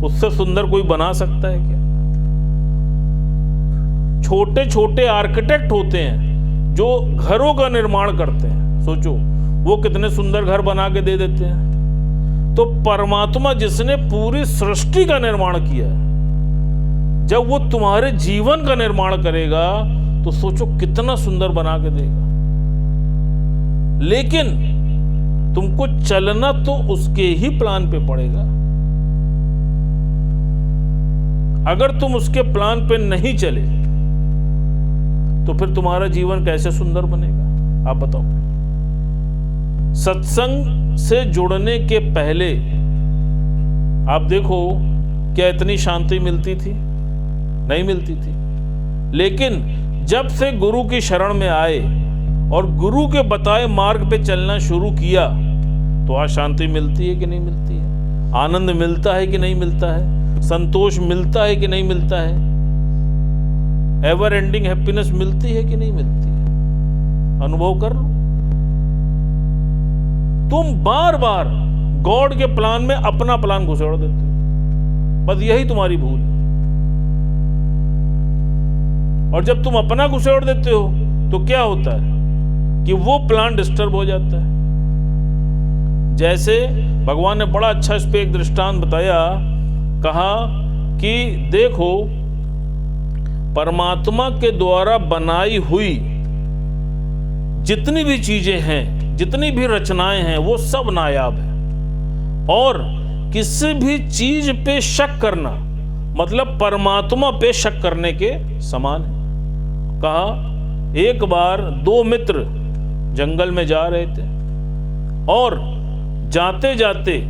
उससे सुंदर कोई बना सकता है क्या? छोटे छोटे आर्किटेक्ट होते हैं जो घरों का निर्माण करते हैं, सोचो वो कितने सुंदर घर बना के दे देते हैं। तो परमात्मा जिसने पूरी सृष्टि का निर्माण किया है, जब वो तुम्हारे जीवन का निर्माण करेगा तो सोचो कितना सुंदर बना के देगा। लेकिन तुमको चलना तो उसके ही प्लान पे पड़ेगा। अगर तुम उसके प्लान पे नहीं चले तो फिर तुम्हारा जीवन कैसे सुंदर बनेगा? आप बताओ। सत्संग से जुड़ने के पहले आप देखो, क्या इतनी शांति मिलती थी? नहीं मिलती थी। लेकिन जब से गुरु की शरण में आए और गुरु के बताए मार्ग पे चलना शुरू किया, तो आज शांति मिलती है कि नहीं मिलती है? आनंद मिलता है कि नहीं मिलता है? संतोष मिलता है कि नहीं मिलता है? एवर एंडिंग हैप्पीनेस मिलती है कि नहीं मिलती है? अनुभव कर लो। तुम बार बार गॉड के प्लान में अपना प्लान घुसेड़ देते हो, बस यही तुम्हारी भूल है। और जब तुम अपना घुसेड़ देते हो तो क्या होता है कि वो प्लान डिस्टर्ब हो जाता है। जैसे भगवान ने बड़ा अच्छा इस पे एक दृष्टांत बताया, कहा कि देखो परमात्मा के द्वारा बनाई हुई जितनी भी चीजें हैं, जितनी भी रचनाएं हैं, वो सब नायाब है। और किसी भी चीज पे शक करना मतलब परमात्मा पे शक करने के समान है। कहा एक बार दो मित्र जंगल में जा रहे थे और जाते जाते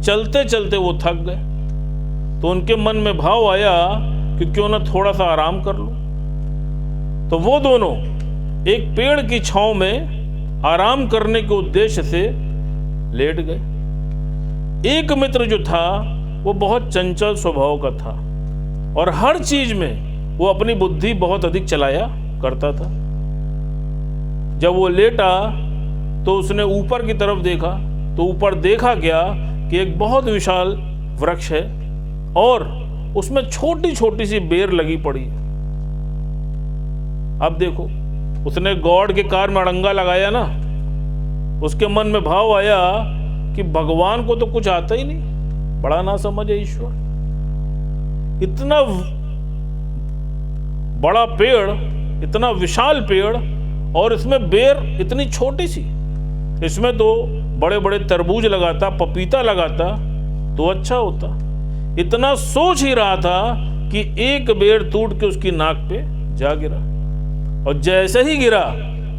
चलते चलते वो थक गए, तो उनके मन में भाव आया कि क्यों ना थोड़ा सा आराम कर लूं। तो वो दोनों एक पेड़ की छांव में आराम करने के उद्देश्य से लेट गए। एक मित्र जो था वो बहुत चंचल स्वभाव का था और हर चीज में वो अपनी बुद्धि बहुत अधिक चलाया करता था। जब वो लेटा तो उसने ऊपर की तरफ देखा, तो ऊपर देखा क्या कि एक बहुत विशाल वृक्ष है और उसमें छोटी छोटी सी बेर लगी पड़ी। अब देखो, उसने गॉड के कार में अड़ंगा लगाया ना, उसके मन में भाव आया कि भगवान को तो कुछ आता ही नहीं, बड़ा ना समझ है ईश्वर। इतना बड़ा पेड़, इतना विशाल पेड़ और इसमें बेर इतनी छोटी सी, इसमें तो बड़े बड़े तरबूज लगाता, पपीता लगाता तो अच्छा होता। इतना सोच ही रहा था कि एक बेर टूट के उसकी नाक पे जा गिरा और जैसे ही गिरा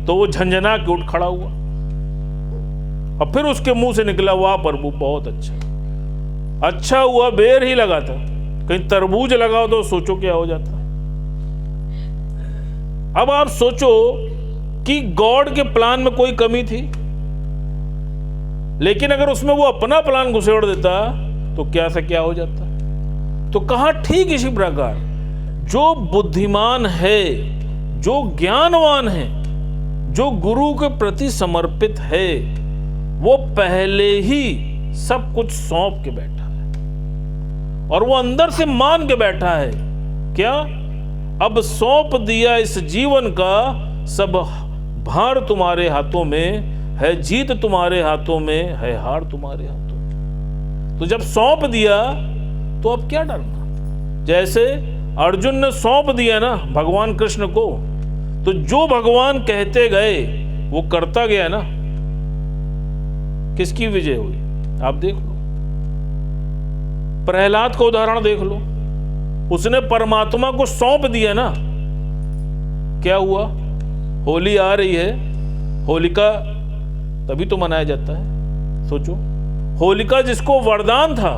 तो वो झंझना के उठ खड़ा हुआ और फिर उसके मुंह से निकला, वाह प्रभु बहुत अच्छा हुआ बेर ही लगा था, कहीं तरबूज लगाओ तो सोचो क्या हो जाता। अब आप सोचो कि गॉड के प्लान में कोई कमी थी? लेकिन अगर उसमें वो अपना प्लान घुसेड़ देता तो क्या से क्या हो जाता। तो कहा ठीक इसी प्रकार जो बुद्धिमान है, जो ज्ञानवान है, जो गुरु के प्रति समर्पित है, वो पहले ही सब कुछ सौंप के बैठा है और वो अंदर से मान के बैठा है क्या, अब सौंप दिया इस जीवन का सब भार तुम्हारे हाथों में है, जीत तुम्हारे हाथों में है, हार तुम्हारे हाथों में। तो जब सौंप दिया तो अब क्या डरना। जैसे अर्जुन ने सौंप दिया ना भगवान कृष्ण को, तो जो भगवान कहते गए वो करता गया ना, किसकी विजय हुई आप देख लो। प्रहलाद का उदाहरण देख लो, उसने परमात्मा को सौंप दिया ना, क्या हुआ। होली आ रही है, होलिका तभी तो मनाया जाता है। सोचो, होलिका जिसको वरदान था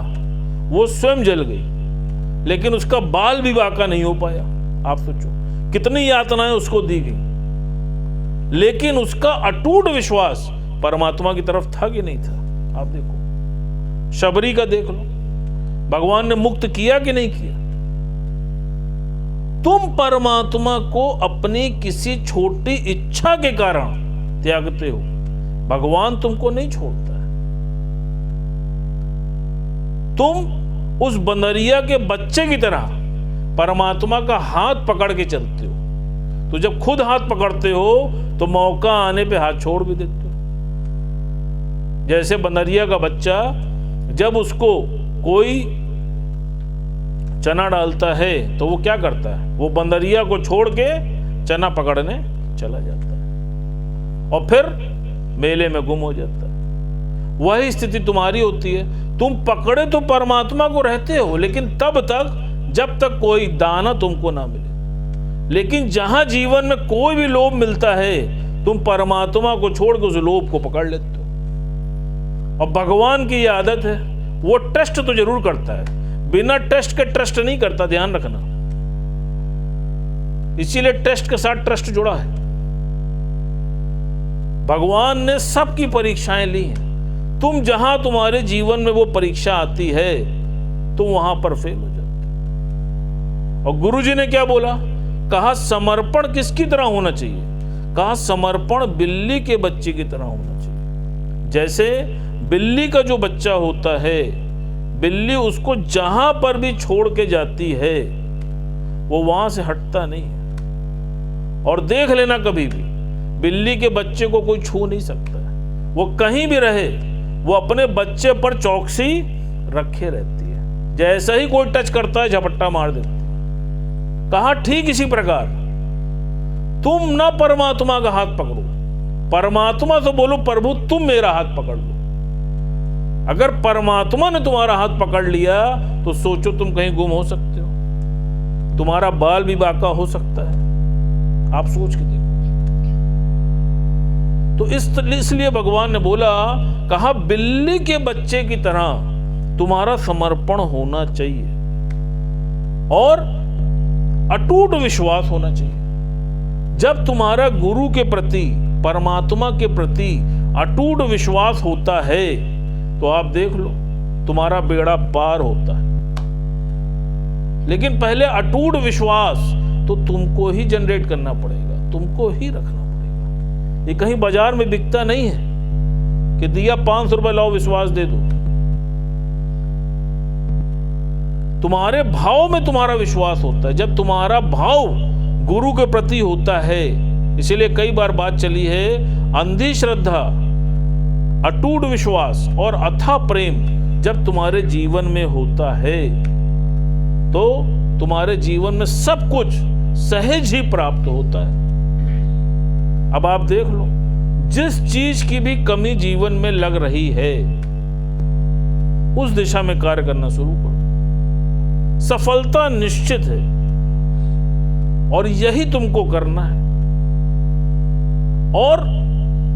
वो स्वयं जल गई, लेकिन उसका बाल भी बाका नहीं हो पाया। आप सोचो कितनी यातनाएं उसको दी गई, लेकिन उसका अटूट विश्वास परमात्मा की तरफ था कि नहीं था। आप देखो शबरी का देख लो, भगवान ने मुक्त किया कि नहीं किया। तुम परमात्मा को अपनी किसी छोटी इच्छा के कारण त्यागते हो, भगवान तुमको नहीं छोड़ता है। तुम उस बंदरिया के बच्चे की तरह परमात्मा का हाथ पकड़ के चलते हो। तो जब खुद हाथ पकड़ते हो तो मौका आने पे हाथ छोड़ भी देते हो। जैसे बंदरिया का बच्चा जब उसको कोई चना डालता है तो वो क्या करता है, वो बंदरिया को छोड़ के चना पकड़ने चला जाता है और फिर मेले में गुम हो जाता है। वही स्थिति तुम्हारी होती है। तुम पकड़े तो परमात्मा को रहते हो, लेकिन तब तक जब तक कोई दाना तुमको ना मिले। लेकिन जहां जीवन में कोई भी लोभ मिलता है, तुम परमात्मा को छोड़ के उस लोभ को पकड़ लेते हो। और भगवान की ये आदत है, वो टेस्ट तो जरूर करता है, बिना टेस्ट के ट्रस्ट नहीं करता, ध्यान रखना। इसीलिए टेस्ट के साथ ट्रस्ट जुड़ा है। भगवान ने सबकी परीक्षाएं ली हैं। तुम जहां तुम्हारे जीवन में वो परीक्षा आती है तुम वहां पर फेल हो जाते। और गुरुजी ने क्या बोला, कहा समर्पण किसकी तरह होना चाहिए, कहा समर्पण बिल्ली के बच्चे की तरह होना चाहिए। जैसे बिल्ली का जो बच्चा होता है, बिल्ली उसको जहां पर भी छोड़ के जाती है वो वहां से हटता नहीं है। और देख लेना कभी भी बिल्ली के बच्चे को कोई छू नहीं सकता है। वो कहीं भी रहे वो अपने बच्चे पर चौकसी रखे रहती है। जैसे ही कोई टच करता है झपट्टा मार देती है। कहा ठीक इसी प्रकार तुम ना परमात्मा का हाथ पकड़ो, परमात्मा तो बोलो प्रभु तुम मेरा हाथ पकड़ लो। अगर परमात्मा ने तुम्हारा हाथ पकड़ लिया तो सोचो तुम कहीं गुम हो सकते हो, तुम्हारा बाल भी बाका हो सकता है। आप सोच के देखो। तो इसलिए भगवान ने बोला, कहा बिल्ली के बच्चे की तरह तुम्हारा समर्पण होना चाहिए और अटूट विश्वास होना चाहिए। जब तुम्हारा गुरु के प्रति, परमात्मा के प्रति अटूट विश्वास होता है तो आप देख लो तुम्हारा बेड़ा पार होता है। लेकिन पहले अटूट विश्वास तो तुमको ही जनरेट करना पड़ेगा, तुमको ही रखना पड़ेगा। ये कहीं बाजार में बिकता नहीं है कि दिया 500 रुपए लाओ विश्वास दे दो। तुम्हारे भाव में तुम्हारा विश्वास होता है। जब तुम्हारा भाव गुरु के प्रति होता है, इसीलिए कई बार बात चली है, अंधी श्रद्धा, अटूट विश्वास और अथाह प्रेम जब तुम्हारे जीवन में होता है तो तुम्हारे जीवन में सब कुछ सहज ही प्राप्त होता है। अब आप देख लो, जिस चीज की भी कमी जीवन में लग रही है उस दिशा में कार्य करना शुरू करो। सफलता निश्चित है और यही तुमको करना है। और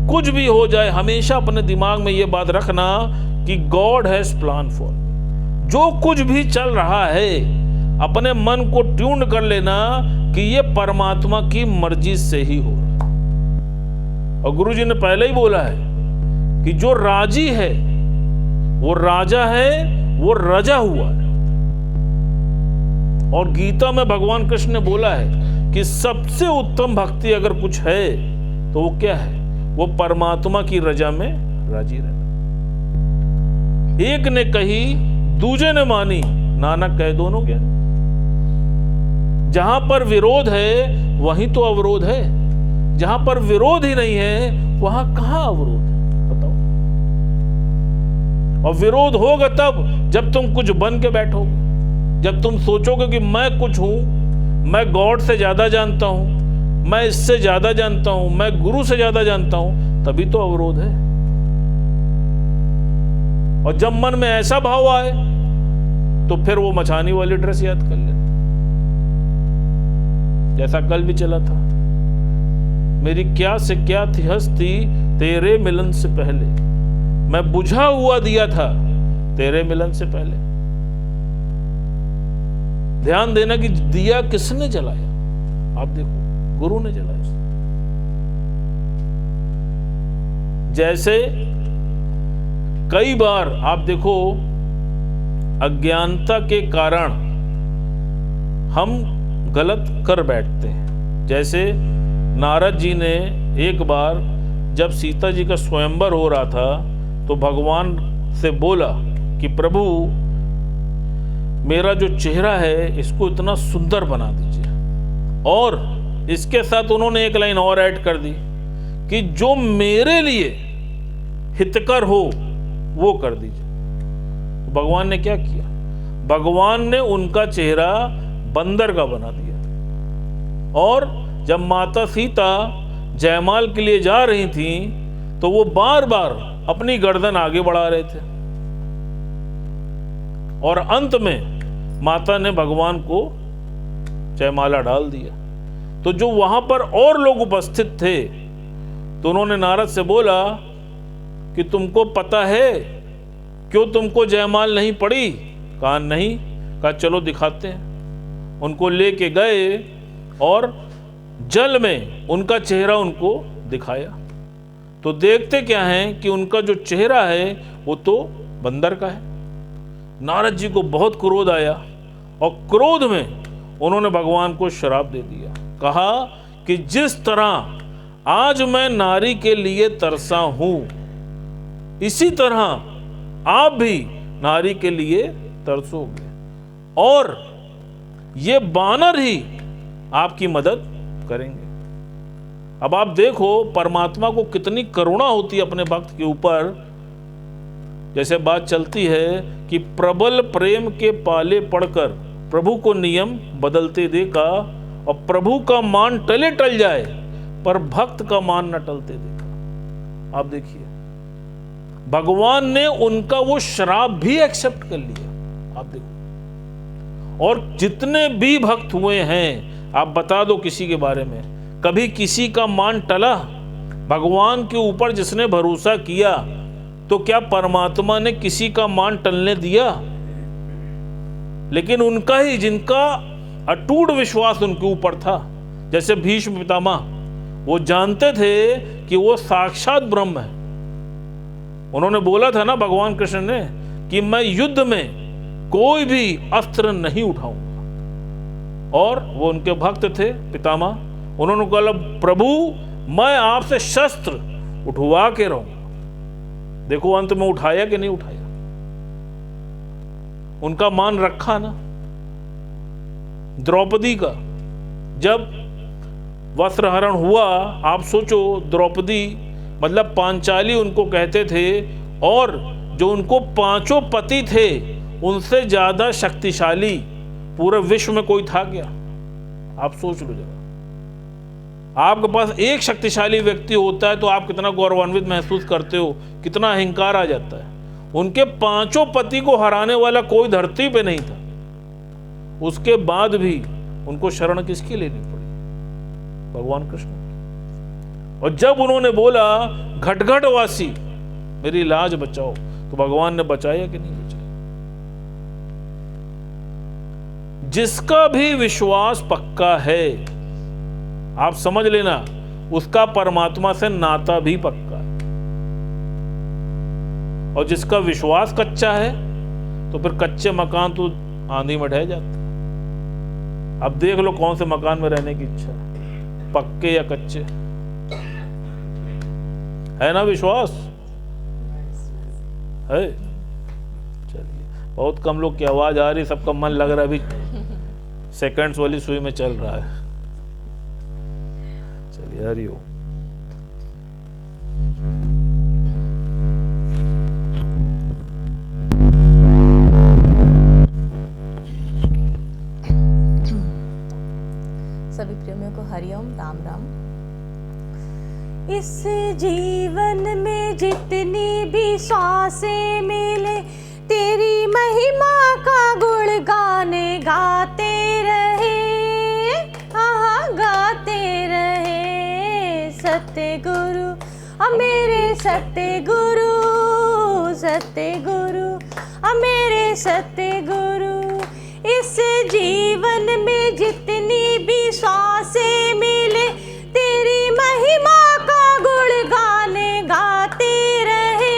कुछ भी हो जाए, हमेशा अपने दिमाग में यह बात रखना कि God has plan for me. जो कुछ भी चल रहा है अपने मन को ट्यून कर लेना कि यह परमात्मा की मर्जी से ही हो रहा है। और गुरुजी ने पहले ही बोला है कि जो राजी है वो राजा है, वो रजा हुआ है। और गीता में भगवान कृष्ण ने बोला है कि सबसे उत्तम भक्ति अगर कुछ है तो वो क्या है? वो परमात्मा की रजा में राजी रहना। एक ने कही दूजे ने मानी, नानक कहे दोनों ज्ञानी। जहां पर विरोध है वहीं तो अवरोध है, जहां पर विरोध ही नहीं है वहां कहां अवरोध है? बताओ। और विरोध होगा तब जब तुम कुछ बन के बैठोगे, जब तुम सोचोगे कि मैं कुछ हूं, मैं गॉड से ज्यादा जानता हूं, मैं इससे ज्यादा जानता हूं, मैं गुरु से ज्यादा जानता हूं, तभी तो अवरोध है। और जब मन में ऐसा भाव आए तो फिर वो मचानी वाली ड्रेस याद कर ले, जैसा कल भी चला था। मेरी क्या से क्या थी हस्ती तेरे मिलन से पहले, मैं बुझा हुआ दिया था तेरे मिलन से पहले। ध्यान देना कि दिया किसने जलाया? आप देखो, गुरु ने जलाया। जैसे कई बार आप देखो अज्ञानता के कारण हम गलत कर बैठते हैं। जैसे नारद जी ने एक बार जब सीता जी का स्वयंवर हो रहा था तो भगवान से बोला कि प्रभु मेरा जो चेहरा है इसको इतना सुंदर बना दीजिए। और इसके साथ उन्होंने एक लाइन और ऐड कर दी कि जो मेरे लिए हितकर हो वो कर दीजिए। तो भगवान ने क्या किया? भगवान ने उनका चेहरा बंदर का बना दिया। और जब माता सीता जयमाल के लिए जा रही थी तो वो बार बार अपनी गर्दन आगे बढ़ा रहे थे। और अंत में माता ने भगवान को जयमाला डाल दिया। तो जो वहां पर और लोग उपस्थित थे तो उन्होंने नारद से बोला कि तुमको पता है क्यों तुमको जयमाल नहीं पड़ी? कहा नहीं। कहा चलो दिखाते हैं। उनको लेके गए और जल में उनका चेहरा उनको दिखाया। तो देखते क्या है कि उनका जो चेहरा है वो तो बंदर का है। नारद जी को बहुत क्रोध आया और क्रोध में उन्होंने भगवान को श्राप दे दिया। कहा कि जिस तरह आज मैं नारी के लिए तरसा हूं, इसी तरह आप भी नारी के लिए तरसोगे और ये बानर ही आपकी मदद करेंगे। अब आप देखो परमात्मा को कितनी करुणा होती है अपने भक्त के ऊपर। जैसे बात चलती है कि प्रबल प्रेम के पाले पड़कर प्रभु को नियम बदलते देखा, और प्रभु का मान टले टल जाए पर भक्त का मान न टलते देखा। आप देखिए भगवान ने उनका वो श्राप भी एक्सेप्ट कर लिया। आप देखो, और जितने भी भक्त हुए हैं आप बता दो किसी के बारे में कभी किसी का मान टला? भगवान के ऊपर जिसने भरोसा किया तो क्या परमात्मा ने किसी का मान टलने दिया? लेकिन उनका ही, जिनका अटूट विश्वास उनके ऊपर था, जैसे भीष्म पितामह, वो जानते थे कि वो साक्षात ब्रह्म है। उन्होंने बोला था ना भगवान कृष्ण ने कि मैं युद्ध में कोई भी अस्त्र नहीं उठाऊंगा। और वो उनके भक्त थे पितामह। उन्होंने कहा प्रभु मैं आपसे शस्त्र उठवा के रहूंगा। देखो अंत में उठाया कि नहीं उठाया? उनका मान रखा ना। द्रौपदी का जब वस्त्र हरण हुआ, आप सोचो द्रौपदी मतलब पांचाली उनको कहते थे, और जो उनको पांचों पति थे उनसे ज्यादा शक्तिशाली पूरे विश्व में कोई था क्या? आप सोच लो जरा। आपके पास एक शक्तिशाली व्यक्ति होता है तो आप कितना गौरवान्वित महसूस करते हो, कितना अहंकार आ जाता है। उनके पांचों पति को हराने वाला कोई धरती पे नहीं था। उसके बाद भी उनको शरण किसकी लेनी पड़ी? भगवान कृष्ण की। और जब उन्होंने बोला घटघट वासी मेरी लाज बचाओ, तो भगवान ने बचाया कि नहीं बचाया? जिसका भी विश्वास पक्का है, आप समझ लेना उसका परमात्मा से नाता भी पक्का है। और जिसका विश्वास कच्चा है तो फिर कच्चे मकान तो आंधी में ढह जाते। अब देख लो कौन से मकान में रहने की इच्छा है, पक्के या कच्चे? है ना विश्वास? है? चलिए, बहुत कम लोग की आवाज आ रही, सबका मन लग रहा है अभी सेकंड्स वाली सुई में चल रहा है। चलिए, हरिओम। सभी प्रेमियों को हरिओम, राम राम। इस जीवन में जितनी भी सांसें मिले, तेरी महिमा का गुण गाने गाते रहे, गाते रहे। सत्य गुरु मेरे सत्य गुरु, सत्य गुरु मेरे सत्य गुरु। इस जीवन में जितनी भी सांसें मिले, तेरी महिमा का गुण गाने गाते रहे,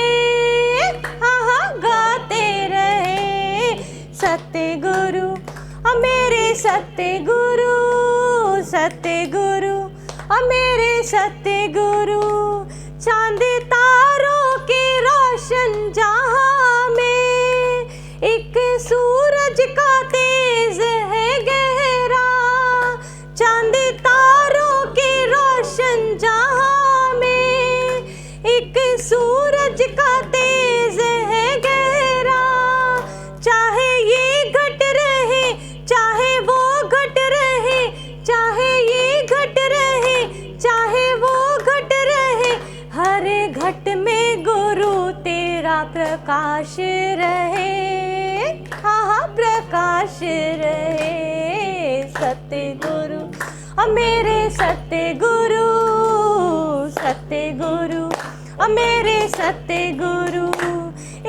गाते रहे। सत्य गुरु मेरे सत्य गुरु, सत्य गुरु मेरे सत्य गुरु। चांद तारों के रोशन जहां में, एक सूरज का तेज है गहरा। चांद तारों के रोशन जहां में, एक सूरज का तेज है गहरा। चाहे ये घट रहे, चाहे वो घट रहे, चाहे ये घट रहे, चाहे वो घट रहे, हर घट में गुरु तेरा प्रकाश रहे, प्रकाश रहे। सत्य गुरु मेरे सत्य गुरु, सत्य गुरु मेरे सत्य गुरु।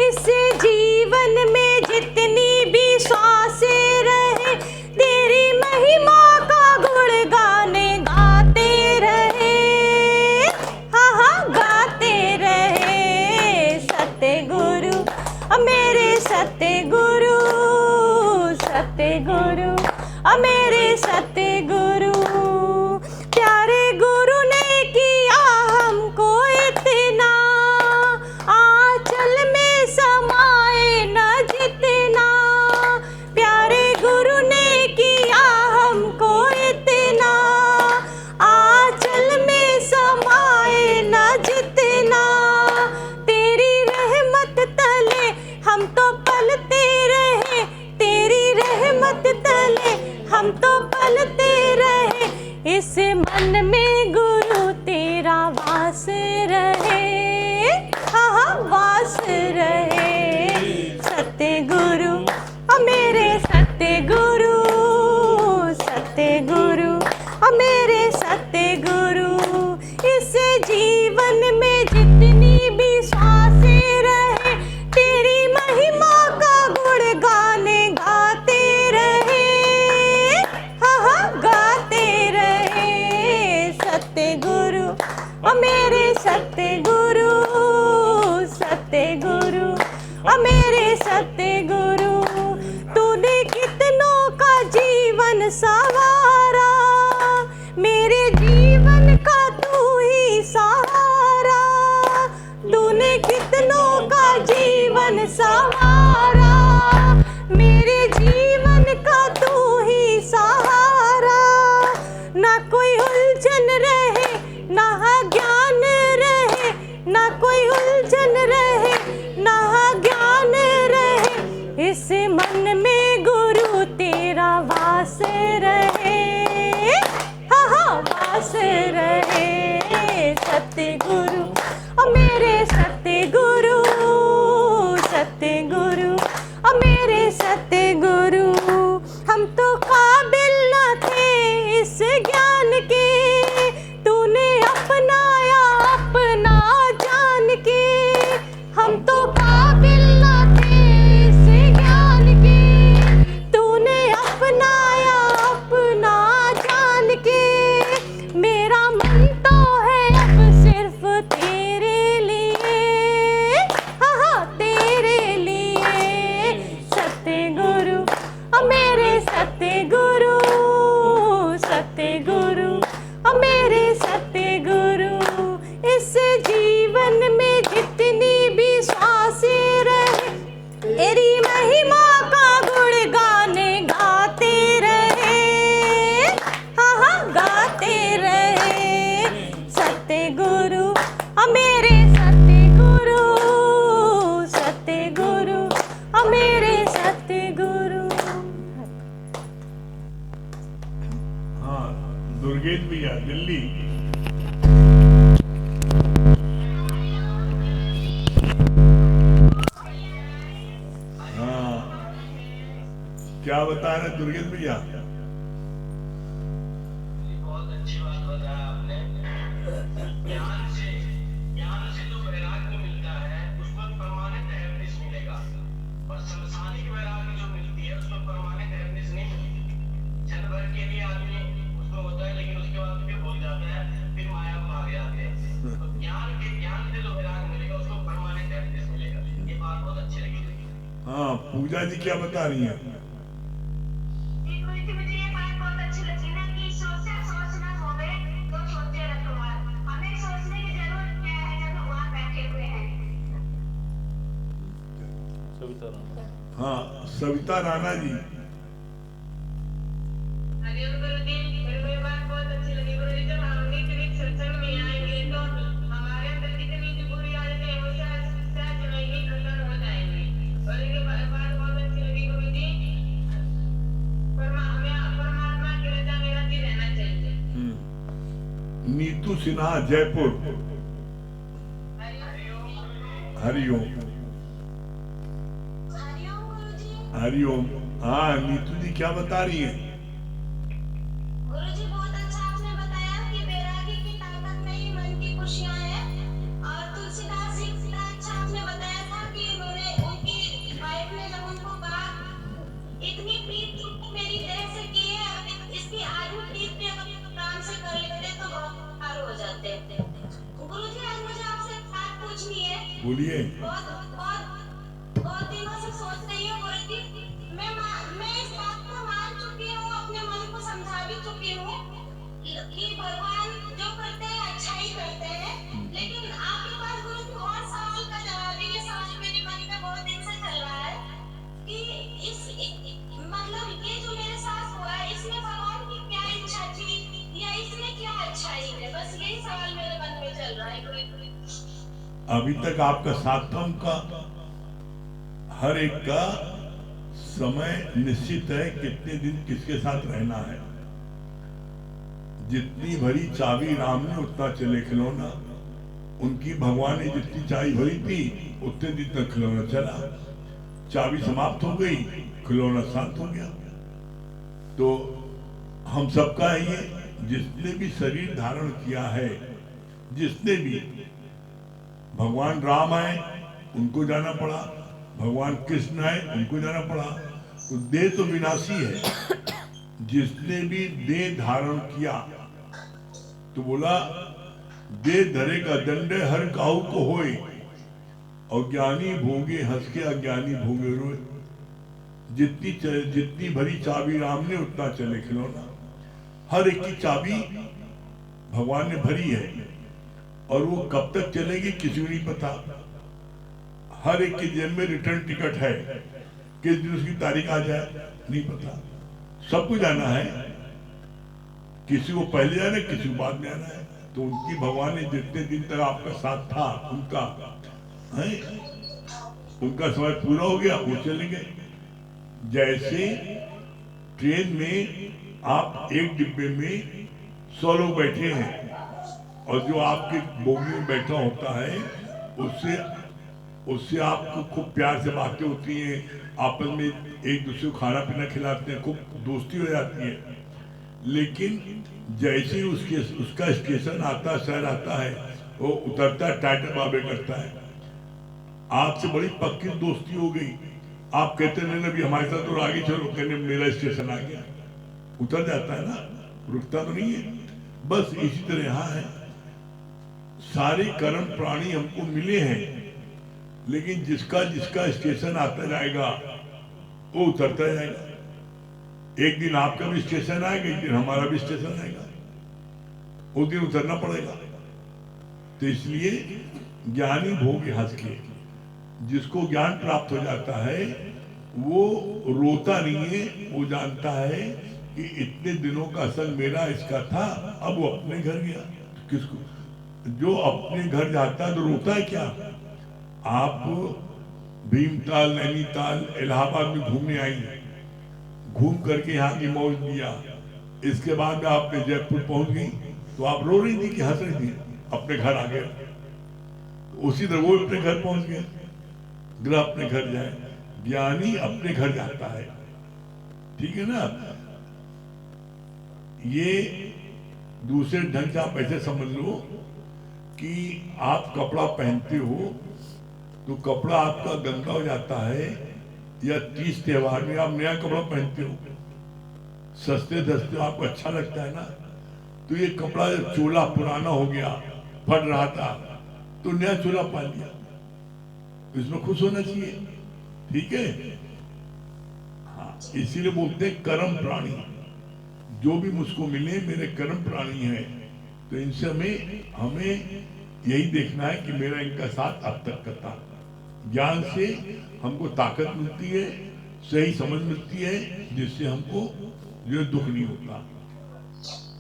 इस जीवन में जितनी भी सांसें रहे, तेरी महिमा का गुण गाने गाते रहे, गाते रहे। सत्य गुरु मेरे सत्य गुरु, सत्य गुरु मेरे सत्य गुरु। प्यारे गुरु ने किया हमको इतना, आंचल में समाए न जितना। प्यारे गुरु ने किया हमको इतना, आंचल में समाए न जितना। तेरी रहमत तले हम तो पलते रहे, तेरी रहमत तले हम तो पलते रहे। इस मन में गुरु तेरा वास रहे, वास रहे। सत्य गुरु मेरे सत्य गुरु, सत्य गुरु मेरे सत्य गुरु। इस जीवन में जितनी भी सांसें रहे, तेरी महिमा का गुण गाने गाते रहे, गाते रहे। सत्य गुरु मेरे सत्य गुरु, सत्य गुरु मेरे सत्य गुरु। तूने कितनों का जीवन संवारा, मेरे जीवन का तू ही सहारा। तूने कितनों का जीवन संवारा, मेरे जीवन का तू ही सहारा। ना कोई उलझन रहे, ना ज्ञान रहे, ना कोई उलझन रहे, ना ज्ञान रहे। इस मन में गुरु तेरा वास रहे, दुर्गेश भैया दिल्ली। हाँ, क्या बता रहे दुर्गेश भैया? बहुत अच्छी बात बताया आपने। ज्ञान से जो वैराग्य मिलता है उसमें परमानेंट हैप्पीनेस मिलेगा, और सांसारिक वैराग्य जो मिलती है उसमें परमानेंट हैप्पीनेस नहीं मिलती। क्षण भर के लिए आदमी उसमें होता है, लेकिन उसके बाद फिर भूल जाता है, फिर माया में भाग जाते हैं। तो ज्ञान से जो वैराग्य मिलेगा उसको परमानेंट हैप्पीनेस मिलेगा। ये बात बहुत अच्छी लगी। हाँ, पूजा जी क्या बता रही हैं? मुझे ये बात बहुत अच्छी लगी ना कि सोचना होवे तो सोचे रखो। हमें सोचने की जरूरत क्या है जब भगवान बैठे हुए हैं। सविता राणा। हाँ, सविता राणा जी। हरिओम गुरुजी, मेरे को ये बात बहुत अच्छी लगी। गुरुजी, जब हम भी सत्संग में आएंगे तो हमारे अंदर जितनी भी बुरी आदतें हैं वो सहज में ही खत्म हो जाएंगी। और ये बात बहुत अच्छी लगी गुरुजी। परमात्मा की रजा में राजी रहना चाहिए। नीतू सिन्हा जयपुर। हरिओम। हरिओम गुरुजी। हरिओम। हाँ, नीतू जी क्या बता रही हैं? गुरुजी, बहुत अच्छा आपने बताया कि वैरागी की ताकत में ही मन की खुशियां हैं। और तुलसीदास जी का अच्छा आपने बताया था कि उन्होंने उनकी वाइफ ने जब उनको कहा इतनी प्रीत मेरी देह से की है, इसकी आयु प्रीत पे अगर काम से कर लेते तो बहुत पार हो जाते। गुरुजी, आज मुझे आपसे एक बात पूछनी है। बोलिए। बहुत दिनों से सोच रही हूँ गुरुजी। मैं इस बात को मान चुकी हूँ, अपने मन को समझा भी चुकी हूँ कि भगवान जो करते हैं अच्छा ही करते हैं। लेकिन आपके पास गुरुजी और सवाल का जवाब है। ये सवाल मेरे मन में बहुत दिन से चल रहा है कि मतलब ये जो मेरे साथ हुआ है इसमें भगवान की क्या इच्छा थी या इसमें क्या अच्छाई है? बस यही सवाल मेरे मन में चल रहा है गुरुजी। अभी तक आपका साथ था उनका। हर एक का समय निश्चित है, कितने दिन किसके साथ रहना है। जितनी भरी चाबी राम ने उतना चले खिलौना। उनकी भगवान ने जितनी चाबी भरी थी उतने दिन तक खिलौना चला। चाबी समाप्त हो गई, खिलौना शांत हो गया। तो हम सबका है ये, जिसने भी शरीर धारण किया है, जिसने भी, भगवान राम आए उनको जाना पड़ा, भगवान कृष्ण आए उनको जाना पड़ा। तो देह तो विनाशी है। जिसने भी देह धारण किया तो बोला देह धरेगा दंडे हर काहू को होए, और ज्ञानी भोगे हंस के अज्ञानी भोगे रोए। जितनी भरी चाबी राम ने उतना चले खिलौना। हर एक की चाबी भगवान ने भरी है, और वो कब तक चलेगी किसी को नहीं पता। हर एक के जेब में रिटर्न टिकट है, किस दिन उसकी तारीख आ जाए नहीं पता। सबको जाना है, किसी को पहले जाना है, किसी को बाद में आना है। तो उनकी भगवान ने जितने दिन तक आपका साथ था उनका है, उनका समय पूरा हो गया, वो चले गए। जैसे ट्रेन में आप एक डिब्बे में 100 लोग बैठे हैं, और जो आपके बोगी में बैठा होता है उससे आपको खूब प्यार से बातें होती हैं, आपस में एक दूसरे को खाना पीना खिलाते हैं, खूब दोस्ती हो जाती है। लेकिन जैसे ही उसका स्टेशन आता, शहर आता है, वो उतरता है, टाटा बाबे करता है, आपसे बड़ी पक्की दोस्ती हो गई। आप कहते नहीं अभी हमारे साथ और आगे चलो, कहने मेरा स्टेशन आ गया, उतर जाता है ना, रुकता तो नहीं है। बस इसी तरह यहाँ है, सारे कर्म प्राणी हमको मिले हैं, लेकिन जिसका जिसका स्टेशन आता जाएगा वो उतरता जाएगा। एक दिन आपका भी स्टेशन आएगा, एक दिन हमारा भी स्टेशन आएगा, उस दिन उतरना पड़ेगा। तो इसलिए ज्ञानी भोग हंस के, जिसको ज्ञान प्राप्त हो जाता है वो रोता नहीं है, वो जानता है कि इतने दिनों का संग मेरा इसका था, अब वो अपने घर गया। किसको जो अपने घर जाता है तो रोता है क्या? आप भीमताल, नैनीताल, इलाहाबाद में घूमने आई, घूम करके यहाँ की मौज लिया, इसके बाद में आपने जयपुर पहुंच गई तो आप रो रही थी कि हंस रही थी, अपने घर आ गए। तो उसी तरह वो अपने घर पहुंच गए। ग्रह अपने घर जाए, ज्ञानी अपने घर जाता है, ठीक है ना। ये दूसरे ढंग से आप ऐसे समझ लो कि आप कपड़ा पहनते हो तो कपड़ा आपका गंदा हो जाता है, या तीज त्योहार में आप नया कपड़ा पहनते हो, सस्ते सस्ते आपको अच्छा लगता है ना। तो ये कपड़ा जब चोला पुराना हो गया, फट रहा था, तो नया चोला पा लिया, तो इसमें खुश होना चाहिए, ठीक है। हाँ, इसीलिए बोलते हैं कर्म प्राणी, जो भी मुझको मिले मेरे कर्म प्राणी है। तो इनसे हमें यही देखना है कि मेरा इनका साथ अब तक का था। ज्ञान से हमको ताकत मिलती है, सही समझ मिलती है, जिससे हमको जो दुख नहीं होता,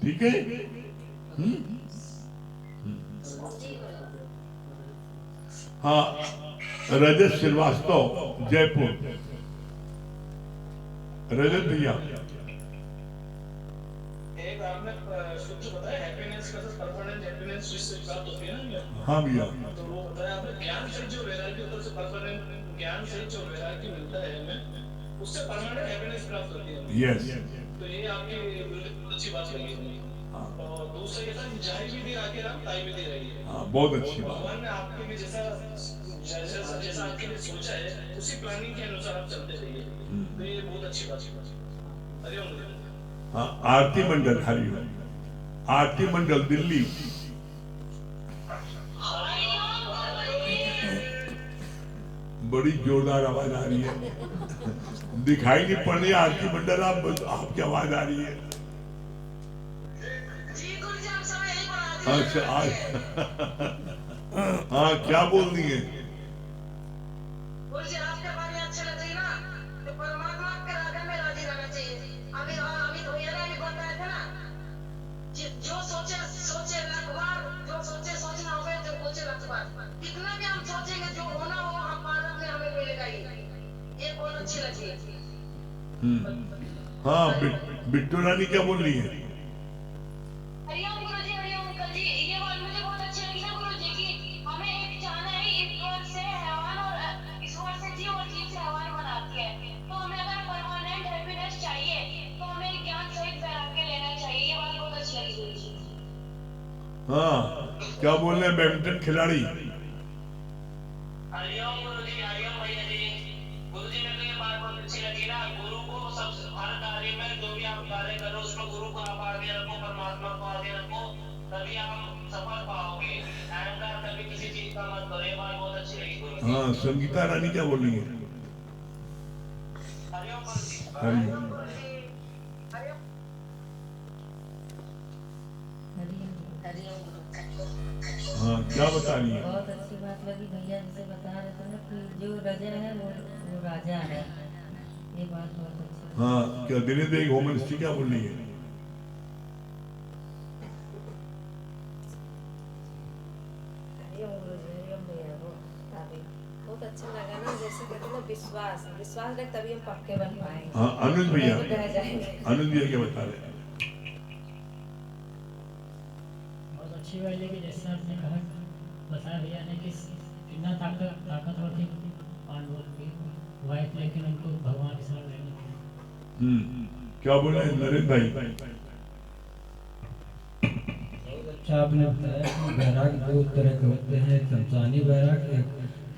ठीक है। हाँ, रजत श्रीवास्तव जयपुर, रजत भैया। एक आपने सूत्र बताया हैप्पीनेस का, परमानेंट हैप्पीनेस जिससे प्राप्त होती है ना। हाँ भैया, तो वो बताया आपने, ज्ञान से जो वैराग्य होता है, परमानेंट ज्ञान से जो वैराग्य मिलता है हमें, उससे परमानेंट हैप्पीनेस प्राप्त होती है। यस, तो ये आपकी बिल्कुल अच्छी बात लगी मुझे। और दूसरा ये था कि जाहि भी दी राखी राम ताई भी दी रही है। हाँ, बहुत अच्छी बात। भगवान ने आपके लिए जैसा आपके लिए सोचा है, उसी प्लानिंग के अनुसार आप चलते रहिए। तो ये बहुत अच्छी बात है। हरिओम। हाँ, आरती मंडल, हरिओम। आरती मंडल दिल्ली। बड़ी जोरदार आवाज आ रही है, दिखाई नहीं पड़ रही आरती मंडल, आपकी आवाज आ रही है। अच्छा, हाँ, क्या बोल रही है? आपके बारे में अच्छे लग रही ना, तो परमात्मा आपके राजा में राजी रहना चाहिए। अभी भैया ने बताया था ना, जो सोचे लाख बार, जो सोचना होगा, जो सोचे लाख बार। कितना भी हम सोचेंगे, जो होना हो हमारा में हमें मिलेगा ही। ये बहुत अच्छी लगी। हाँ, बिट्टू रानी क्या बोल रही है? हरिओम गुरुजी, हरिओम अंकल जी। ये बात मुझे बहुत अच्छी लगी ना गुरुजी की हमें एक जाना है, ईश्वर से हैवान और ईश्वर से जीव और जीव से हैवान बनाती है। तो हमें अगर परमानेंट हैप्पीनेस चाहिए तो हमें ज्ञान सहित वैराग्य लेना चाहिए। ये बात बहुत अच्छी लगी गुरुजी। हाँ, क्या बोल रहे हैं बैडमिंटन खिलाड़ी? हरिओम गुरुजी, हरिओम भैया जी। गुरुजी मेरे को ये बात बहुत अच्छी लगी ना, गुरु को सब हर कार्य में जो भी आप कार्य करो उसमें गुरु को आप आगे रखो, परमात्मा को आगे रखो, तभी आप सफल पाओगे। अहंकार कभी किसी चीज का मत करो। ये बात बहुत अच्छी लगी गुरुजी। हाँ, संगीता रानी क्या बोल रही है? हरिओम गुरुजी। हरिओम। हाँ, क्या बता रही है? बहुत अच्छी बात लगी भैया, जिसे बता रहे थे ना कि जो रजा है वो राजा है। ये बात बहुत अच्छी। हाँ, क्या दिनेश देवी होम मिनिस्ट्री क्या बोल रही है? बहुत अच्छा लगा ना, जैसे कहते हैं ना, विश्वास रहे तभी हम पक्के बन पाएंगे। हाँ, अनुज भैया, रह जाएंगे। अनुज भैया क्या बता रहे हैं? बहुत अच्छी बात है कि जैसे आपने कहा, बताया भैया ने कि कितना ताकतवर थी पांडवों की वाइफ, लेकिन उनको भगवान की शरण लेनी थी। क्या बोल रहे हैं नरेंद्र भाई? अच्छा आपने बताया कि वैराग दो तरह के होते हैं, संसानी वैराग, एक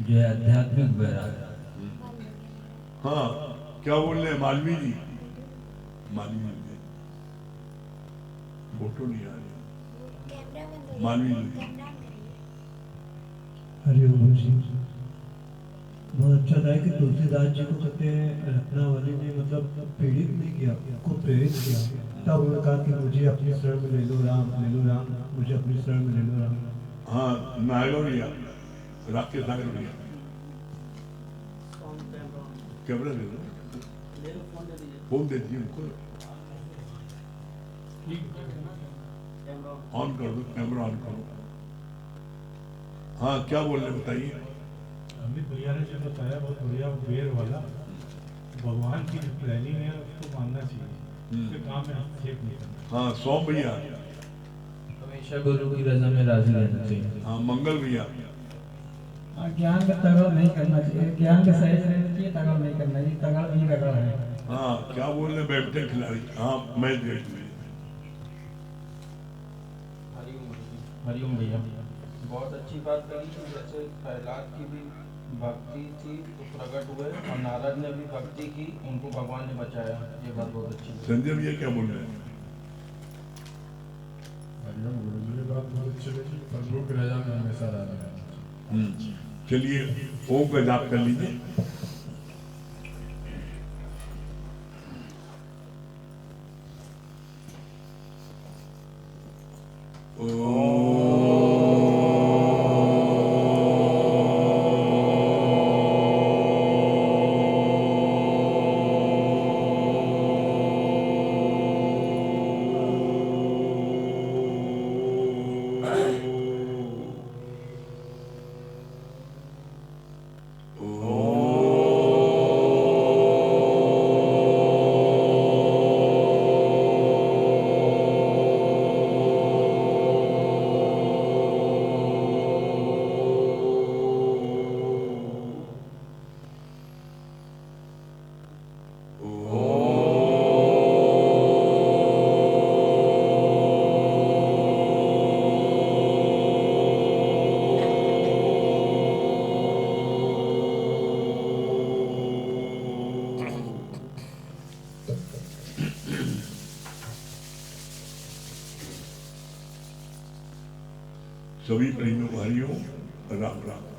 जो है आध्यात्मिक वैराग। हाँ, क्या बोल रहे हैं मालवी जी? मालवी जी फोटो नहीं आ रही। मालवी जी, हरिओम जी। बहुत अच्छा था कि तुलसीदास जी को कहते हैं रत्नावली ने मतलब पीड़ित नहीं किया, को प्रेरित किया। तब उन्होंने कहा कि मुझे अपनी शरण में ले लो राम, ले लो राम, मुझे अपनी शरण में ले लो राम। हाँ, नागौरिया, राकेश नागौरिया, कैमरा ले लो, फोन दे दीजिए उनको, ऑन कर दो, कैमरा ऑन करो। हाँ, क्या बोल रहे बताइए? अमित भैया ने जो बताया बहुत बढ़िया, बेर वाला, भगवान की जो प्लानिंग है उसको मानना चाहिए, उसके काम में हस्तक्षेप नहीं करना। हाँ सोम भैया। हमेशा गुरु की रजा में राजी रहना चाहिए। हाँ मंगल भैया। ज्ञान में तगड़ नहीं करना चाहिए, ज्ञान में सहज रहना चाहिए, तगड़ नहीं करना चाहिए, तगड़ भी रगड़ है। हाँ क्या बोल रहे बैठे खिलाड़ी। हाँ मैं देख ली। हरिओम भैया, बहुत अच्छी बात कही कि जैसे प्रहलाद की भी भक्ति थी तो प्रकट हुए और नारद ने भी भक्ति की, उनको भगवान ने बचाया। ये बात बहुत अच्छी है। संजय भैया क्या बोल रहे हैं? हरिओम गुरुजी, ये बात बहुत अच्छी लगी। प्रभु की रजा में हमेशा राजी रहना चाहिए। चलिए ओम का जाप कर लीजिए। सभी प्रेमियों को हरिओम, राम राम।